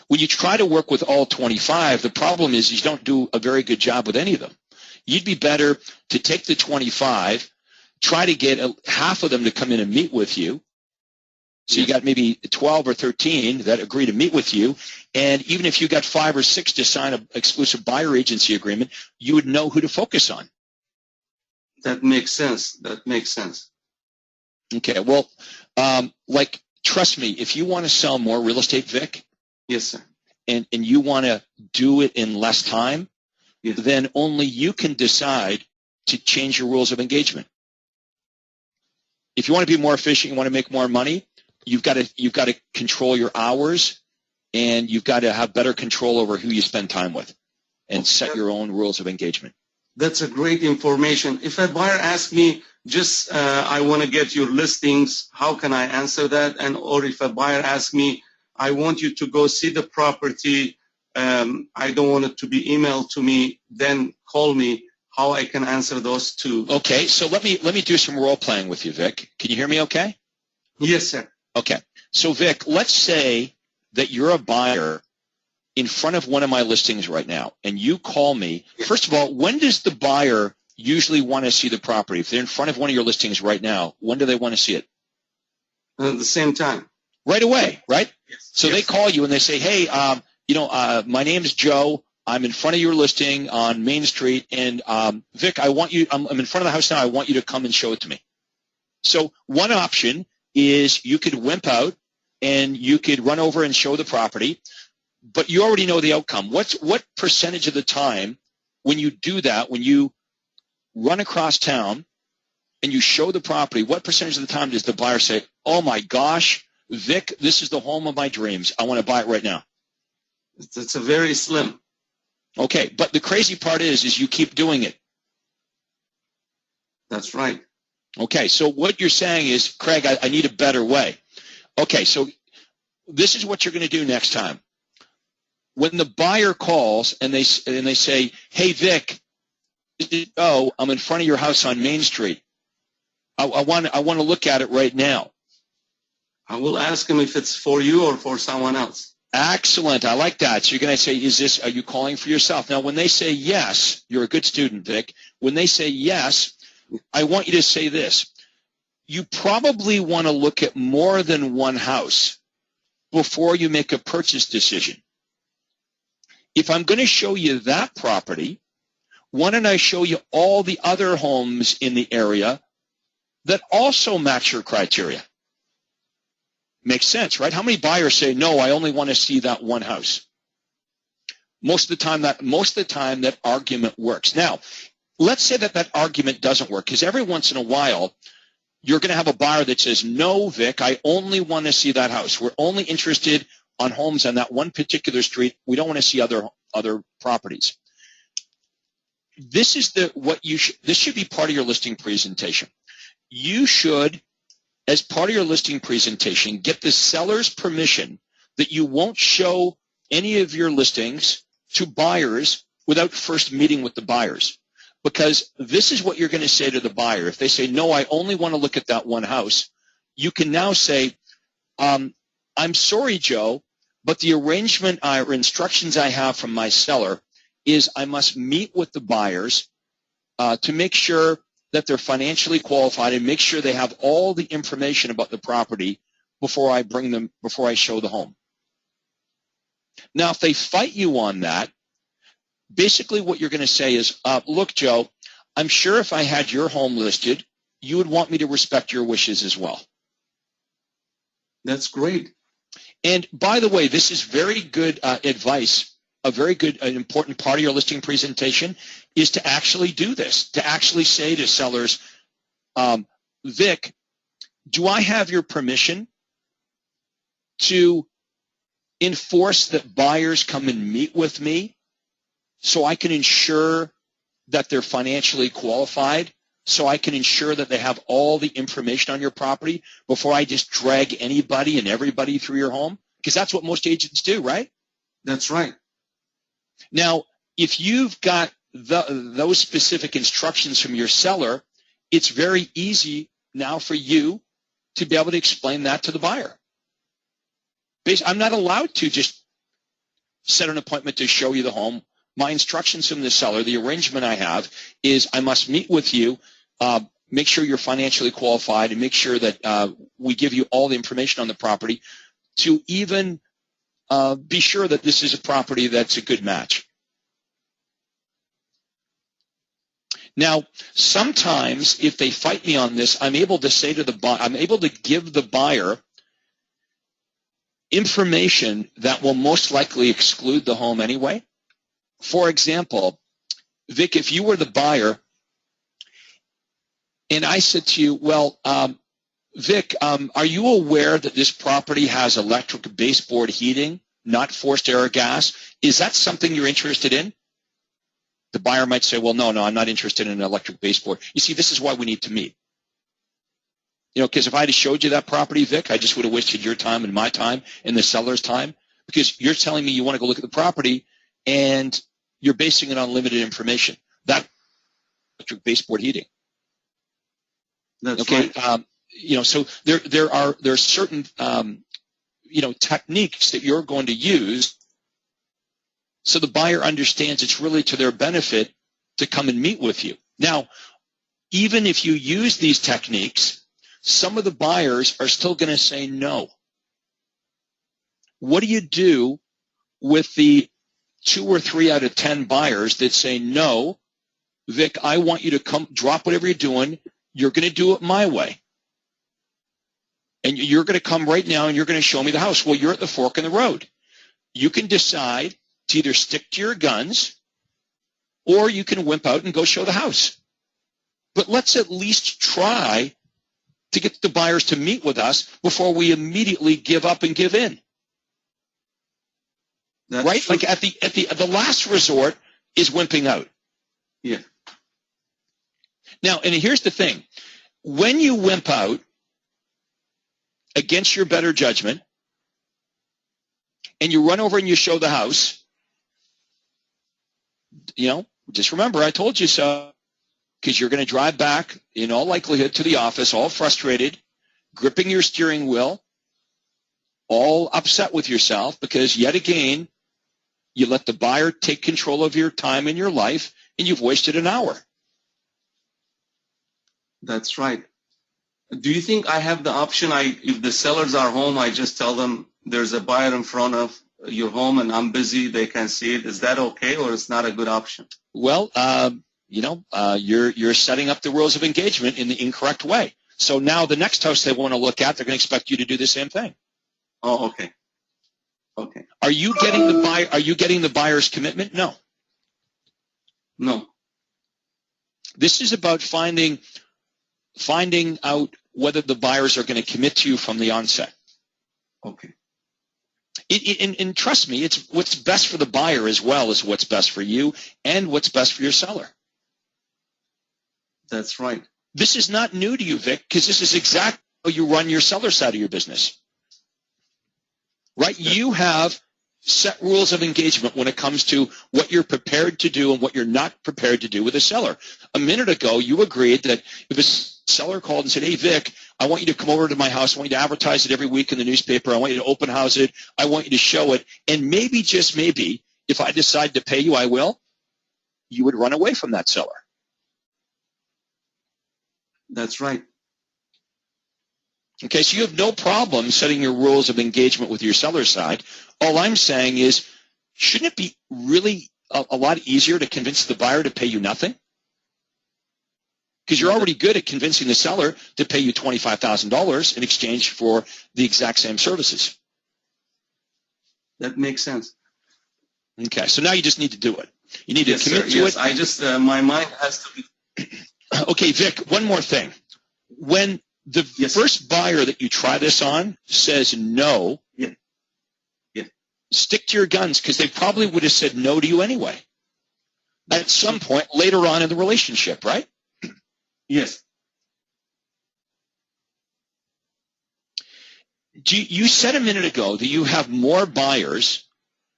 When you try to work with all 25, the problem is you don't do a very good job with any of them. You'd be better to take the 25, try to get half of them to come in and meet with you. So you got maybe 12 or 13 that agree to meet with you. And even if you got 5 or 6 to sign an exclusive buyer agency agreement, you would know who to focus on. That makes sense. Okay. Well, trust me, if you want to sell more real estate, Vic. Yes, sir. And you want to do it in less time, yes, then only you can decide to change your rules of engagement. If you want to be more efficient, you want to make more money, you've got to control your hours, and you've got to have better control over who you spend time with, and set your own rules of engagement. That's a great information. If a buyer asks me, I want to get your listings, how can I answer that? Or if a buyer asks me, I want you to go see the property, I don't want it to be emailed to me, then call me, how I can answer those two. Okay, so let me do some role playing with you, Vic. Can you hear me okay? Yes, sir. Okay. So, Vic, let's say that you're a buyer in front of one of my listings right now, and you call me. First of all, when does the buyer usually want to see the property? If they're in front of one of your listings right now, when do they want to see it? At the same time. Right away, right? Yes. So they call you and they say, "Hey, my name is Joe. I'm in front of your listing on Main Street, and Vic, I want you. I'm in front of the house now. I want you to come and show it to me." So one option is you could wimp out and you could run over and show the property, but you already know the outcome. What percentage of the time when you do that, when you run across town and you show the property, what percentage of the time does the buyer say, oh my gosh, Vic, this is the home of my dreams. I want to buy it right now? It's a very slim. Okay, but the crazy part is you keep doing it. That's right. Okay, so what you're saying is, Craig, I need a better way. Okay, so this is what you're going to do next time. When the buyer calls and they say, hey, Vic, oh, I'm in front of your house on Main Street. I want to look at it right now. I will ask him if it's for you or for someone else. Excellent. I like that. So you're going to say, are you calling for yourself? Now, when they say yes, you're a good student, Vic. When they say yes, I want you to say this. You probably want to look at more than one house before you make a purchase decision. If I'm going to show you that property, why don't I show you all the other homes in the area that also match your criteria? Makes sense, right? How many buyers say, no, I only want to see that one house? Most of the time that argument works. Now, let's say that argument doesn't work, because every once in a while, you're going to have a buyer that says, no, Vic, I only want to see that house. We're only interested on homes on that one particular street. We don't want to see other properties. This is this should be part of your listing presentation. You should, as part of your listing presentation, get the seller's permission that you won't show any of your listings to buyers without first meeting with the buyers. Because this is what you're going to say to the buyer. If they say, no, I only want to look at that one house, you can now say, I'm sorry, Joe, but the arrangement or instructions I have from my seller is I must meet with the buyers to make sure that they're financially qualified and make sure they have all the information about the property before I show the home. Now, if they fight you on that, basically what you're going to say is, look, Joe, I'm sure if I had your home listed, you would want me to respect your wishes as well. That's great. And by the way, this is very good advice. A very good, an important part of your listing presentation is to actually do this, to actually say to sellers, Vic, do I have your permission to enforce that buyers come and meet with me so I can ensure that they're financially qualified, so I can ensure that they have all the information on your property before I just drag anybody and everybody through your home? Because that's what most agents do, right? That's right. Now, if you've got those specific instructions from your seller, it's very easy now for you to be able to explain that to the buyer. I'm not allowed to just set an appointment to show you the home. My instructions from the seller, the arrangement I have, is I must meet with you, make sure you're financially qualified, and make sure that we give you all the information on the property to even be sure that this is a property that's a good match. Now, sometimes if they fight me on this, I'm able to say to the buyer, I'm able to give the buyer information that will most likely exclude the home anyway. For example, Vic, if you were the buyer and I said to you, well, Vic, are you aware that this property has electric baseboard heating, not forced air or gas? Is that something you're interested in? The buyer might say, well, no, I'm not interested in an electric baseboard. You see, this is why we need to meet. You know, because if I had showed you that property, Vic, I just would have wasted your time and my time and the seller's time, because you're telling me you want to go look at the property and you're basing it on limited information. That electric baseboard heating. That's okay. Right. You know, so there are certain techniques that you're going to use so the buyer understands it's really to their benefit to come and meet with you. Now, even if you use these techniques, some of the buyers are still going to say no. What do you do with the 2 or 3 out of 10 buyers that say, no, Vic, I want you to come, drop whatever you're doing. You're going to do it my way. and you're going to come right now and you're going to show me the house. Well, you're at the fork in the road. You can decide to either stick to your guns or you can wimp out and go show the house. But let's at least try to get the buyers to meet with us before we immediately give up and give in. That's right? true. Like at the last resort is wimping out. Yeah. Now, and here's the thing. When you wimp out against your better judgment and you run over and you show the house, just remember I told you so, because you're going to drive back in all likelihood to the office all frustrated, gripping your steering wheel, all upset with yourself because yet again you let the buyer take control of your time and your life and you've wasted an hour. That's right. Do you think I have the option, if the sellers are home, I just tell them there's a buyer in front of your home and I'm busy, they can see it. Is that okay, or it's not a good option? Well, you're setting up the rules of engagement in the incorrect way. So now the next house they want to look at, they're going to expect you to do the same thing. Oh, okay. Okay. Are you getting the buyer's commitment? No. No. This is about finding out whether the buyers are going to commit to you from the onset. Okay. And trust me, it's what's best for the buyer as well as what's best for you and what's best for your seller. That's right. This is not new to you, Vic, because this is exactly how you run your seller side of your business. Right? You have set rules of engagement when it comes to what you're prepared to do and what you're not prepared to do with a seller. A minute ago, you agreed that if a seller called and said, hey, Vic, I want you to come over to my house. I want you to advertise it every week in the newspaper. I want you to open house it. I want you to show it. And maybe, just maybe, if I decide to pay you, I will. You would run away from that seller. That's right. Okay, so you have no problem setting your rules of engagement with your seller side. All I'm saying is, shouldn't it be really a lot easier to convince the buyer to pay you nothing? Because you're already good at convincing the seller to pay you $25,000 in exchange for the exact same services. That makes sense. Okay, so now you just need to do it. You need Yes, to commit sir. to Yes, it. I just, my mind has to be. Okay, Vic, one more thing. When the first buyer that you try this on says no, stick to your guns, because they probably would have said no to you anyway at some point later on in the relationship, right? Yes. You said a minute ago that you have more buyers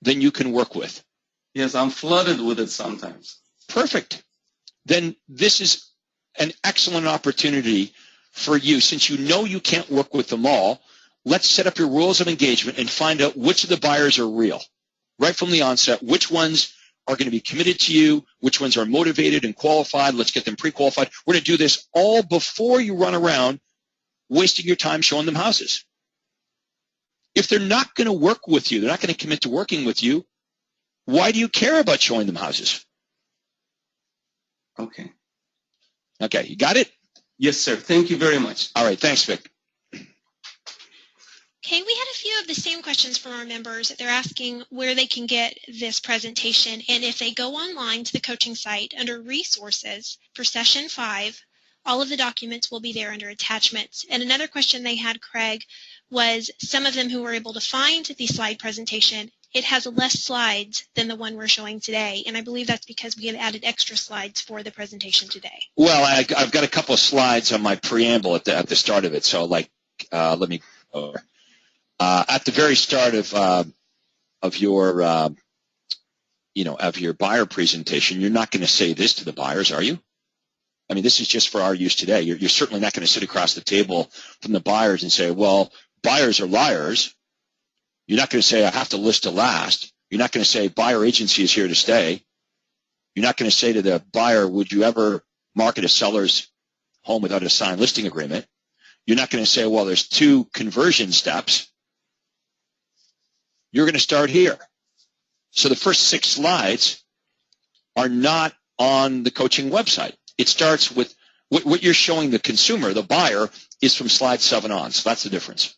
than you can work with. Yes, I'm flooded with it sometimes. Perfect. Then this is an excellent opportunity for you. Since you know you can't work with them all, let's set up your rules of engagement and find out which of the buyers are real. Right from the onset, which ones are going to be committed to you, which ones are motivated and qualified. Let's get them pre-qualified. We're going to do this all before you run around wasting your time showing them houses. If they're not going to work with you, they're not going to commit to working with you, why do you care about showing them houses? Okay. Okay, you got it? Yes, sir. Thank you very much. All right, thanks, Vic. Okay, we had a few of the same questions from our members. They're asking where they can get this presentation, and if they go online to the coaching site under Resources for Session 5, all of the documents will be there under Attachments. And another question they had, Craig, was some of them who were able to find the slide presentation, it has less slides than the one we're showing today, and I believe that's because we have added extra slides for the presentation today. Well, I've got a couple of slides on my preamble at the start of it, so let me go over. At the very start of your buyer presentation, you're not going to say this to the buyers, are you? I mean, this is just for our use today. You're certainly not going to sit across the table from the buyers and say, well, buyers are liars. You're not going to say, I have to list to last. You're not going to say, buyer agency is here to stay. You're not going to say to the buyer, would you ever market a seller's home without a signed listing agreement? You're not going to say, well, there's 2 conversion steps. You're going to start here. So the first 6 slides are not on the coaching website. It starts with what you're showing the consumer, the buyer, is from slide 7 on. So that's the difference.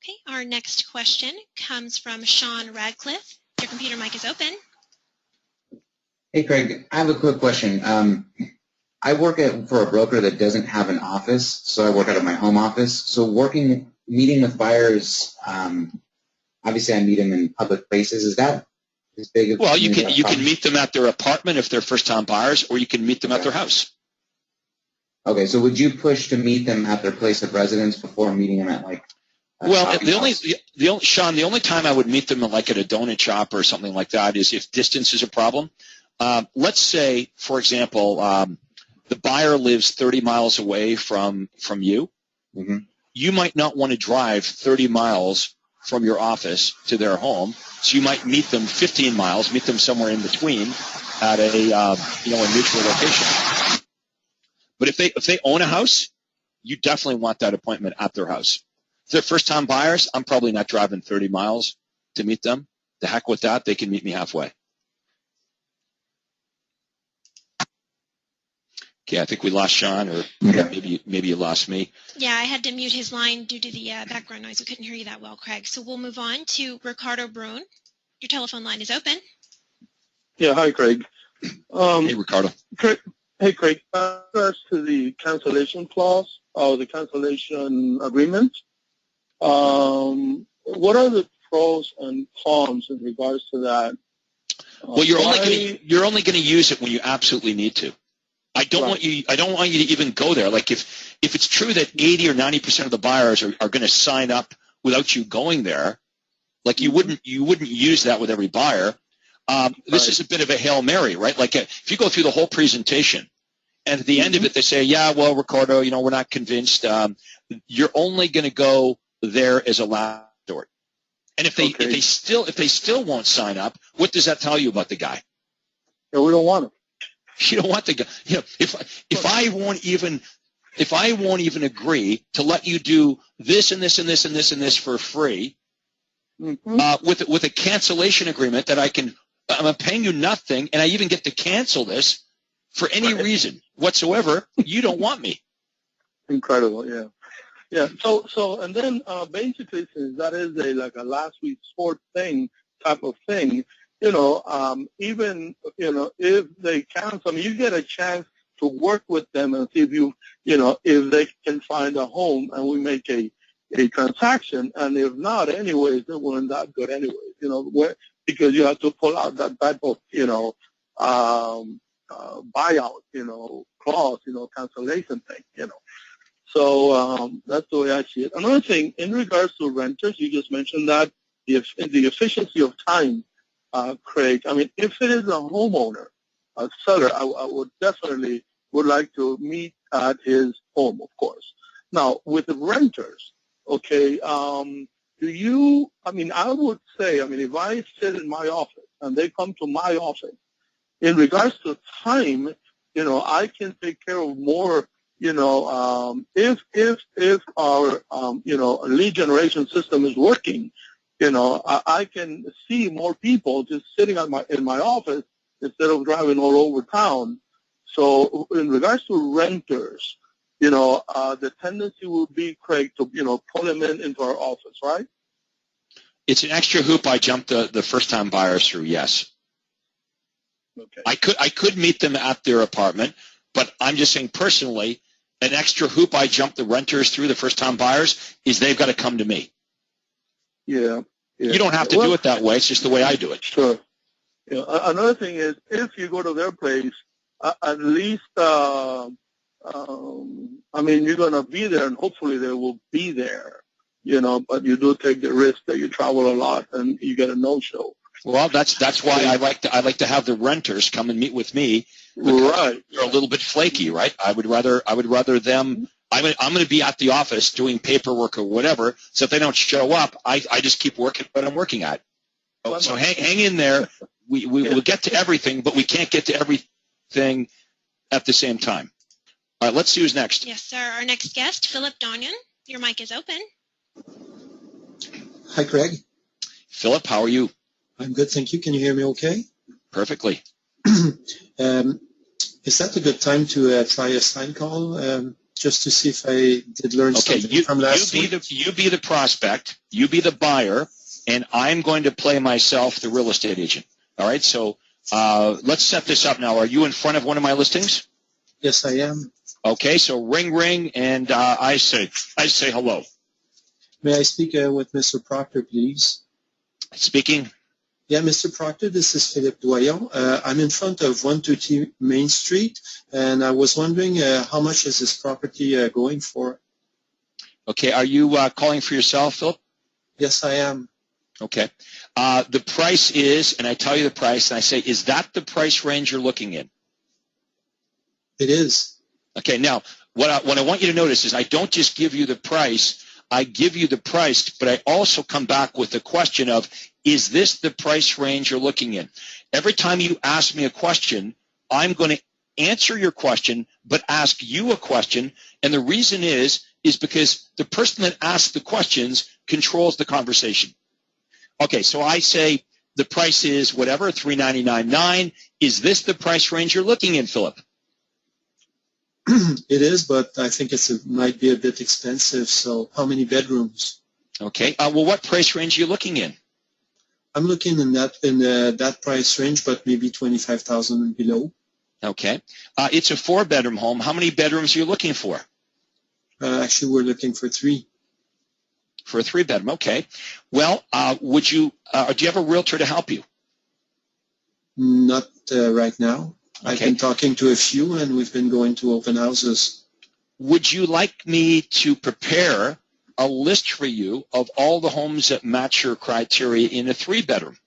Okay, our next question comes from Sean Radcliffe. Your computer mic is open. Hey, Craig. I have a quick question. I work for a broker that doesn't have an office, so I work out of my home office. So meeting with buyers, obviously I meet them in public places. Is that as big of Well, you can meet them at their apartment if they're first-time buyers, or you can meet them at their house. Okay, so would you push to meet them at their place of residence before meeting them at like? Well, Sean, the only time I would meet them like at a donut shop or something like that is if distance is a problem. Let's say, for example, the buyer lives 30 miles away from you. Mm-hmm. You might not want to drive 30 miles from your office to their home, so you might meet them 15 miles, meet them somewhere in between at a neutral location. But if they own a house, you definitely want that appointment at their house. If they're first-time buyers, I'm probably not driving 30 miles to meet them. The heck with that. They can meet me halfway. Okay, I think we lost Sean, or maybe you lost me. Yeah, I had to mute his line due to the background noise. We couldn't hear you that well, Craig. So we'll move on to Ricardo Brune. Your telephone line is open. Yeah, hi, Craig. Hey, Ricardo. Hey, Craig. As to the cancellation clause or the cancellation agreement, what are the pros and cons in regards to that? Well, you're only going to use it when you absolutely need to. I don't want you to even go there. Like if it's true that 80 or 90% of the buyers are going to sign up without you going there, like you wouldn't use that with every buyer. This is a bit of a Hail Mary, right? Like if you go through the whole presentation and at the end of it they say, yeah, well, Ricardo, we're not convinced. You're only going to go there as a last resort. And if they still won't sign up, what does that tell you about the guy? Yeah, we don't want him. You don't want the guy. If I won't even agree to let you do this and this and this and this and this for free, with a cancellation agreement that I'm paying you nothing, and I even get to cancel this for any reason whatsoever, you don't want me. Incredible, yeah. Yeah. So and then basically, since that is a last resort type of thing, even if they cancel, you get a chance to work with them and see if they can find a home, and we make a transaction. And if not, anyways, they weren't that good anyways. Because you have to pull out that type of buyout, clause, cancellation thing, So that's the way I see it. Another thing, in regards to renters, you just mentioned that the efficiency of time. Craig, if it is a homeowner, a seller, I would definitely like to meet at his home, of course. Now, with the renters, okay, I would say, if I sit in my office and they come to my office, in regards to time, I can take care of more, if our, lead generation system is working, I can see more people just sitting in my office instead of driving all over town. So in regards to renters, the tendency would be, Craig, to, pull them into our office, right? It's an extra hoop I jumped the first-time buyers through, yes. Okay. I could meet them at their apartment, but I'm just saying personally, an extra hoop I jumped the renters through, the first-time buyers, is they've got to come to me. Yeah. You don't have to do it that way. It's just the way I do it. Sure. Yeah. Another thing is, if you go to their place, at least, you're going to be there, and hopefully they will be there, but you do take the risk that you travel a lot and you get a no-show. Well, that's why I like to have the renters come and meet with me. Right. They're a little bit flaky, right? I would rather them. I'm going to be at the office doing paperwork or whatever. So if they don't show up, I just keep working what I'm working at. So hang in there. We'll get to everything, but we can't get to everything at the same time. All right, let's see who's next. Yes, sir. Our next guest, Philip Donyan. Your mic is open. Hi, Craig. Philip, how are you? I'm good, thank you. Can you hear me okay? Perfectly. Is that a good time to try a sign call just to see if I did learn something from last week. You be the prospect, you be the buyer, and I'm going to play myself the real estate agent. All right, so let's set this up now. Are you in front of one of my listings? Yes, I am. Okay, so ring, ring, and I say hello. May I speak with Mr. Proctor, please? Speaking. Yeah, Mr. Proctor, this is Philippe Doyon. I'm in front of 120 Main Street, and I was wondering how much is this property going for? Okay, are you calling for yourself, Philip? Yes, I am. Okay. The price is, and I tell you the price, and I say, is that the price range you're looking in? It is. Okay, now, what I want you to notice is I don't just give you the price. I give you the price, but I also come back with the question of, is this the price range you're looking in? Every time you ask me a question, I'm going to answer your question, but ask you a question. And the reason is because the person that asks the questions controls the conversation. Okay, so I say the price is whatever, $399.9. Is this the price range you're looking in, Philip? It is, but I think it might be a bit expensive. So how many bedrooms? Okay. Well, what price range are you looking in? I'm looking in that price range, but maybe 25,000 and below. Okay. It's a 4-bedroom home. How many bedrooms are you looking for? Actually, we're looking for 3. For a 3-bedroom. Okay. Well, do you have a realtor to help you? Not right now. Okay. I've been talking to a few, and we've been going to open houses. Would you like me to prepare a list for you of all the homes that match your criteria in a 3-bedroom?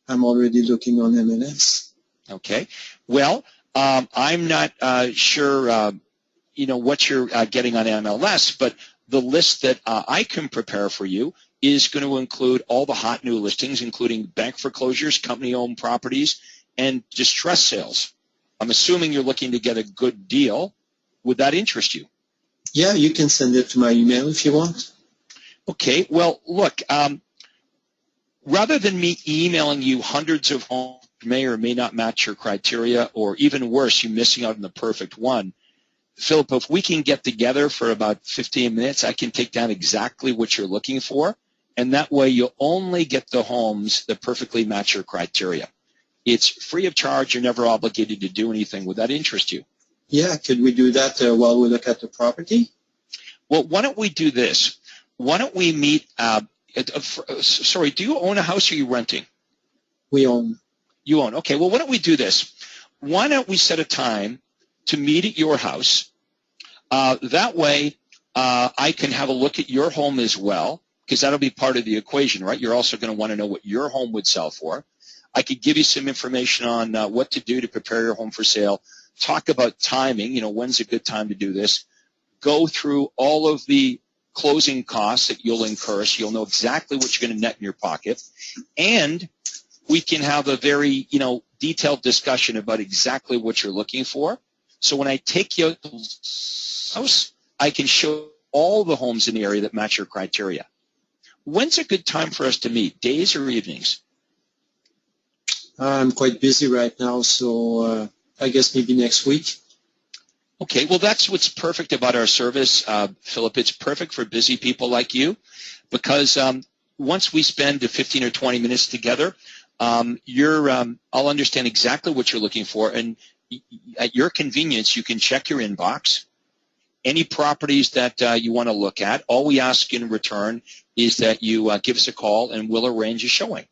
I'm already looking on MLS. Okay. Well, I'm not sure, what you're getting on MLS, but the list that I can prepare for you is going to include all the hot new listings, including bank foreclosures, company-owned properties, and distress sales. I'm assuming you're looking to get a good deal. Would that interest you? Yeah, you can send it to my email if you want. Okay. Well, look, rather than me emailing you hundreds of homes that may or may not match your criteria, or even worse, you missing out on the perfect one, Philip, if we can get together for about 15 minutes, I can take down exactly what you're looking for, and that way you'll only get the homes that perfectly match your criteria. It's free of charge. You're never obligated to do anything. Would that interest you? Yeah, could we do that while we look at the property? Well, why don't we do this? Why don't we meet sorry, do you own a house or are you renting? We own. You own. Okay, well, why don't we do this? Why don't we set a time to meet at your house? That way I can have a look at your home as well, because that'll be part of the equation, right? You're also going to want to know what your home would sell for. I could give you some information on what to do to prepare your home for sale, talk about timing, when's a good time to do this, go through all of the closing costs that you'll incur so you'll know exactly what you're going to net in your pocket, and we can have a very, detailed discussion about exactly what you're looking for. So when I take you to the house, I can show all the homes in the area that match your criteria. When's a good time for us to meet, days or evenings? I'm quite busy right now, so I guess maybe next week. Okay, well, that's what's perfect about our service, Philip. It's perfect for busy people like you, because once we spend 15 or 20 minutes together, I'll understand exactly what you're looking for, and at your convenience, you can check your inbox. Any properties that you want to look at, all we ask in return is that you give us a call, and we'll arrange a showing.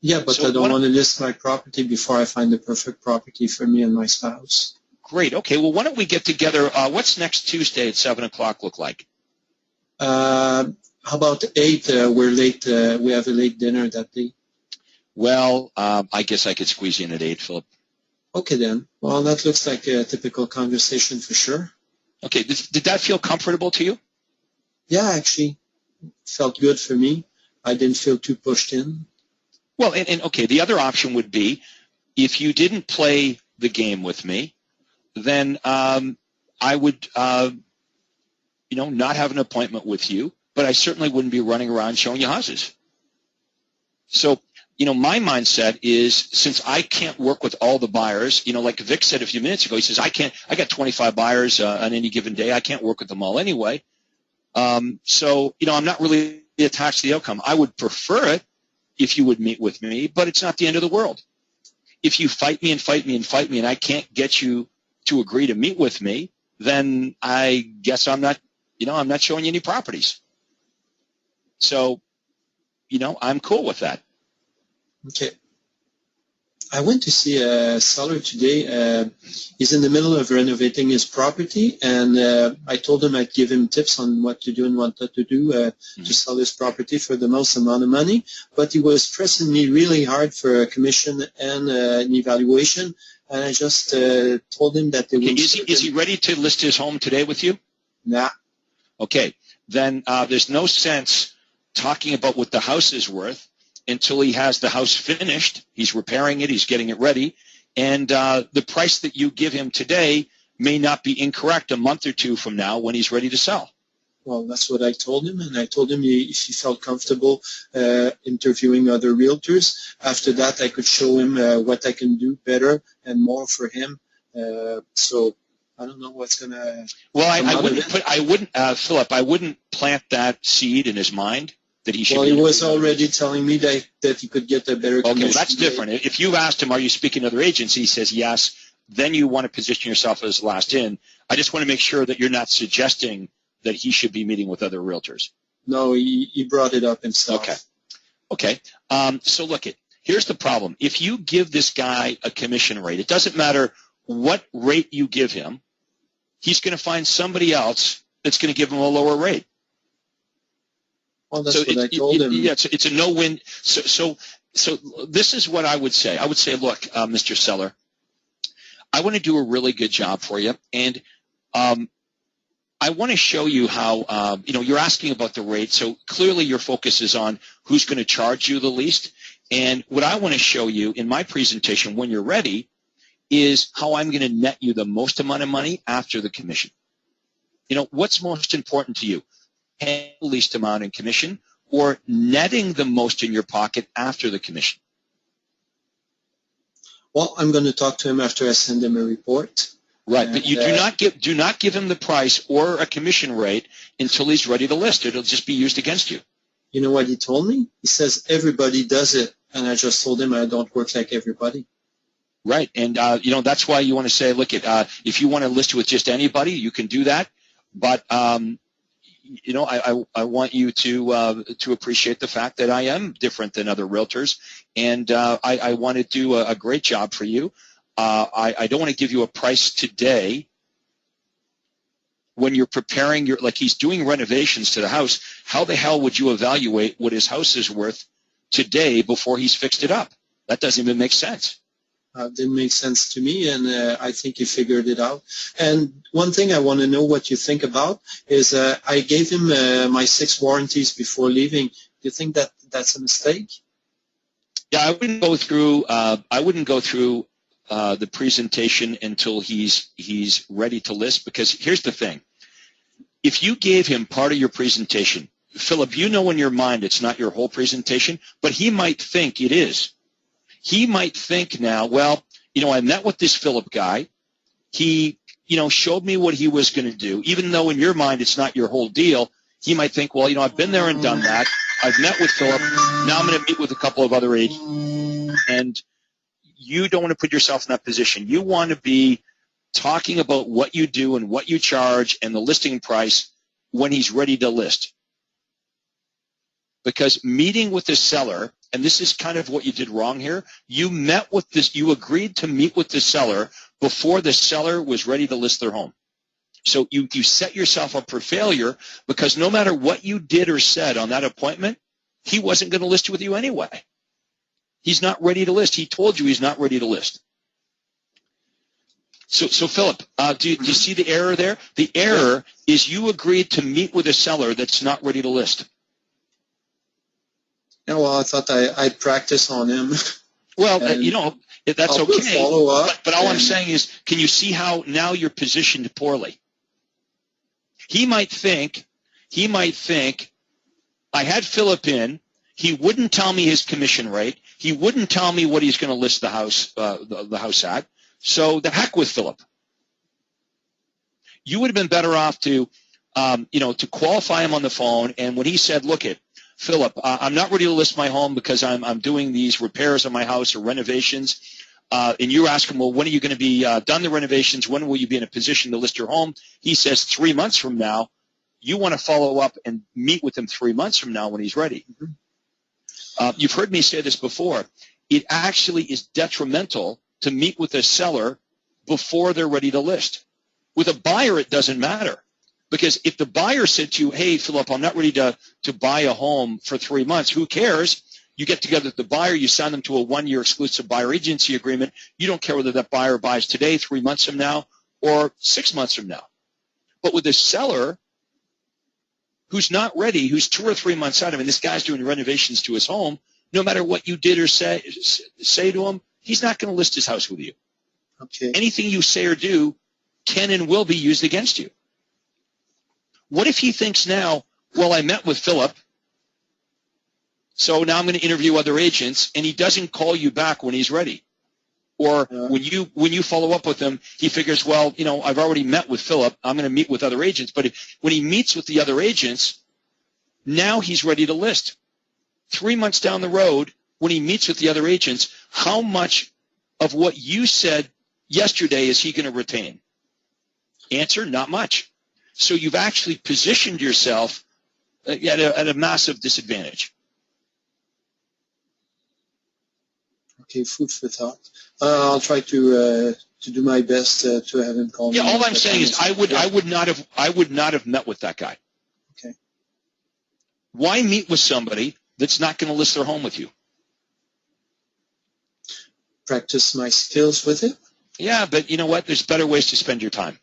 Yeah, but I don't want to list my property before I find the perfect property for me and my spouse. Great. Okay, well, why don't we get together? What's next Tuesday at 7 o'clock look like? How about 8? We're late. We have a late dinner that day. Well, I guess I could squeeze you in at 8, Philip. Okay, then. Well, that looks like a typical conversation for sure. Okay, did that feel comfortable to you? Yeah, actually. Felt good for me. I didn't feel too pushed in. Well, and okay, the other option would be if you didn't play the game with me, then I would, not have an appointment with you, but I certainly wouldn't be running around showing you houses. So my mindset is, since I can't work with all the buyers, like Vic said a few minutes ago, he says, I got 25 buyers on any given day. I can't work with them all anyway. So, I'm not really attached to the outcome. I would prefer it if you would meet with me, but it's not the end of the world. If you fight me and fight me and fight me and I can't get you to agree to meet with me, then I guess I'm not showing you any properties. So, I'm cool with that. Okay. I went to see a seller today. He's in the middle of renovating his property, and I told him I'd give him tips on what to do and what not to do to sell his property for the most amount of money. But he was pressing me really hard for a commission and an evaluation, and I just told him that there was... Is he ready to list his home today with you? Nah. Okay. Then there's no sense talking about what the house is worth until he has the house finished. He's repairing it. He's getting it ready. And the price that you give him today may not be incorrect a month or two from now when he's ready to sell. Well, that's what I told him. And I told him if he felt comfortable interviewing other realtors, after that I could show him what I can do better and more for him. So I don't know what's going to... Well, Philip, I wouldn't plant that seed in his mind. Well, he was already telling me that he could get a better commission. Okay, well, that's different. If you asked him, are you speaking to other agents, he says yes, then you want to position yourself as last in. I just want to make sure that you're not suggesting that he should be meeting with other realtors. No, he brought it up himself. Okay. So look, here's the problem. If you give this guy a commission rate, it doesn't matter what rate you give him, he's going to find somebody else that's going to give him a lower rate. Well, that's what I told him. Yeah, it's a no-win. So this is what I would say. I would say, look, Mr. Seller, I want to do a really good job for you, and I want to show you how, you're asking about the rate, so clearly your focus is on who's going to charge you the least. And what I want to show you in my presentation when you're ready is how I'm going to net you the most amount of money after the commission. What's most important to you? Paying the least amount in commission or netting the most in your pocket after the commission? Well, I'm going to talk to him after I send him a report. Right, but you do not give him the price or a commission rate until he's ready to list. It'll just be used against you. You know what he told me? He says everybody does it, and I just told him I don't work like everybody. Right, and that's why you want to say, look, if you want to list with just anybody, you can do that, but I want you to appreciate the fact that I am different than other realtors, and I want to do a great job for you. I don't want to give you a price today when you're preparing like he's doing renovations to the house. How the hell would you evaluate what his house is worth today before he's fixed it up? That doesn't even make sense. Didn't make sense to me, and I think he figured it out. And one thing I want to know what you think about is I gave him my 6 warranties before leaving. Do you think that that's a mistake? Yeah, I wouldn't go through. The presentation until he's ready to list, because here's the thing. If you gave him part of your presentation, Philip, in your mind it's not your whole presentation, but he might think it is. He might think now, well, I met with this Philip guy. He, showed me what he was going to do. Even though in your mind it's not your whole deal, he might think, well, I've been there and done that. I've met with Philip. Now I'm going to meet with a couple of other agents. And you don't want to put yourself in that position. You want to be talking about what you do and what you charge and the listing price when he's ready to list. Because meeting with the seller, and this is kind of what you did wrong here, you agreed to meet with the seller before the seller was ready to list their home. So you set yourself up for failure, because no matter what you did or said on that appointment, he wasn't going to list with you anyway. He's not ready to list. He told you he's not ready to list. So Philip, do you see the error there? The error is you agreed to meet with a seller that's not ready to list. Yeah, well, I thought I'd practice on him. Well, that's okay. Follow up, but all I'm saying is, can you see how now you're positioned poorly? He might think, I had Philip in, he wouldn't tell me his commission rate, He wouldn't tell me what he's going to list the house at. So the heck with Philip. You would have been better off to, to qualify him on the phone. And when he said, "Look, Philip, I'm not ready to list my home because I'm doing these repairs on my house or renovations," and you ask him, "Well, when are you going to be done the renovations? When will you be in a position to list your home?" He says 3 months from now. You want to follow up and meet with him 3 months from now when he's ready. Mm-hmm. You've heard me say this before. It actually is detrimental to meet with a seller before they're ready to list. With a buyer, it doesn't matter. Because if the buyer said to you, "Hey, Philip, I'm not ready to buy a home for 3 months," who cares? You get together with the buyer, you sign them to a 1-year exclusive buyer agency agreement. You don't care whether that buyer buys today, 3 months from now, or 6 months from now. But with a seller who's not ready, who's 2 or 3 months out, I mean, this guy's doing renovations to his home, no matter what you did or say to him, he's not going to list his house with you. Okay. Anything you say or do can and will be used against you. What if he thinks now, "Well, I met with Philip, so now I'm going to interview other agents," and he doesn't call you back when he's ready? Or when you follow up with him, he figures, "Well, I've already met with Philip. I'm going to meet with other agents." But when he meets with the other agents, now he's ready to list. 3 months down the road, when he meets with the other agents, how much of what you said yesterday is he going to retain? Answer, not much. So you've actually positioned yourself at a massive disadvantage. Okay, food for thought. I'll try to do my best to have him call me. Yeah, all I'm saying is I would not have met with that guy. Okay. Why meet with somebody that's not going to list their home with you? Practice my skills with it. Yeah, but you know what? There's better ways to spend your time.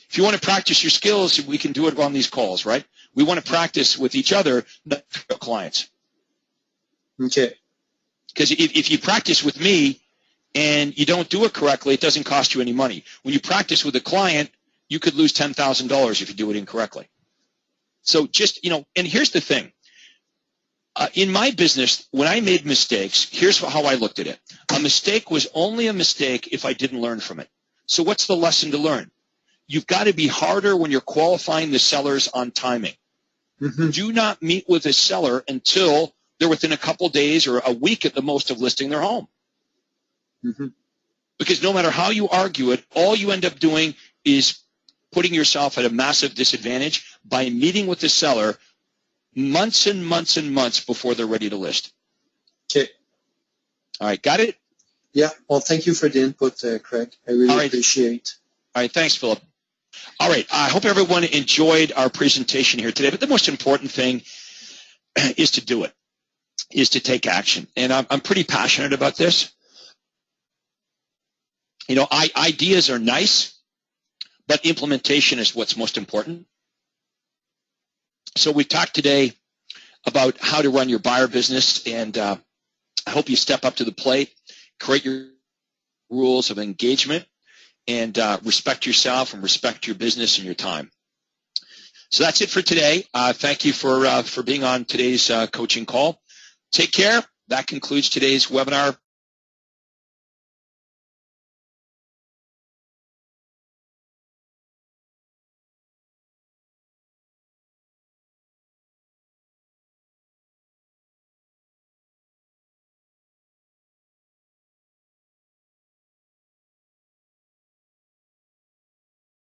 If you want to practice your skills, we can do it on these calls, right? We want to practice with each other, not with clients. Okay. Because if you practice with me and you don't do it correctly, it doesn't cost you any money. When you practice with a client, you could lose $10,000 if you do it incorrectly. So just, and here's the thing. In my business, when I made mistakes, here's how I looked at it. A mistake was only a mistake if I didn't learn from it. So what's the lesson to learn? You've got to be harder when you're qualifying the sellers on timing. Mm-hmm. Do not meet with a seller until they're within a couple days or a week at the most of listing their home. Mm-hmm. Because no matter how you argue it, all you end up doing is putting yourself at a massive disadvantage by meeting with the seller months and months and months before they're ready to list. Okay. All right, got it? Yeah, well, thank you for the input, Craig. I really appreciate it. All right, thanks, Philip. All right, I hope everyone enjoyed our presentation here today, but the most important thing is to do it, is to take action. And I'm pretty passionate about this. Ideas are nice, but implementation is what's most important. So we talked today about how to run your buyer business, and I hope you step up to the plate, create your rules of engagement, and respect yourself and respect your business and your time. So that's it for today. Thank you for being on today's coaching call. Take care. That concludes today's webinar.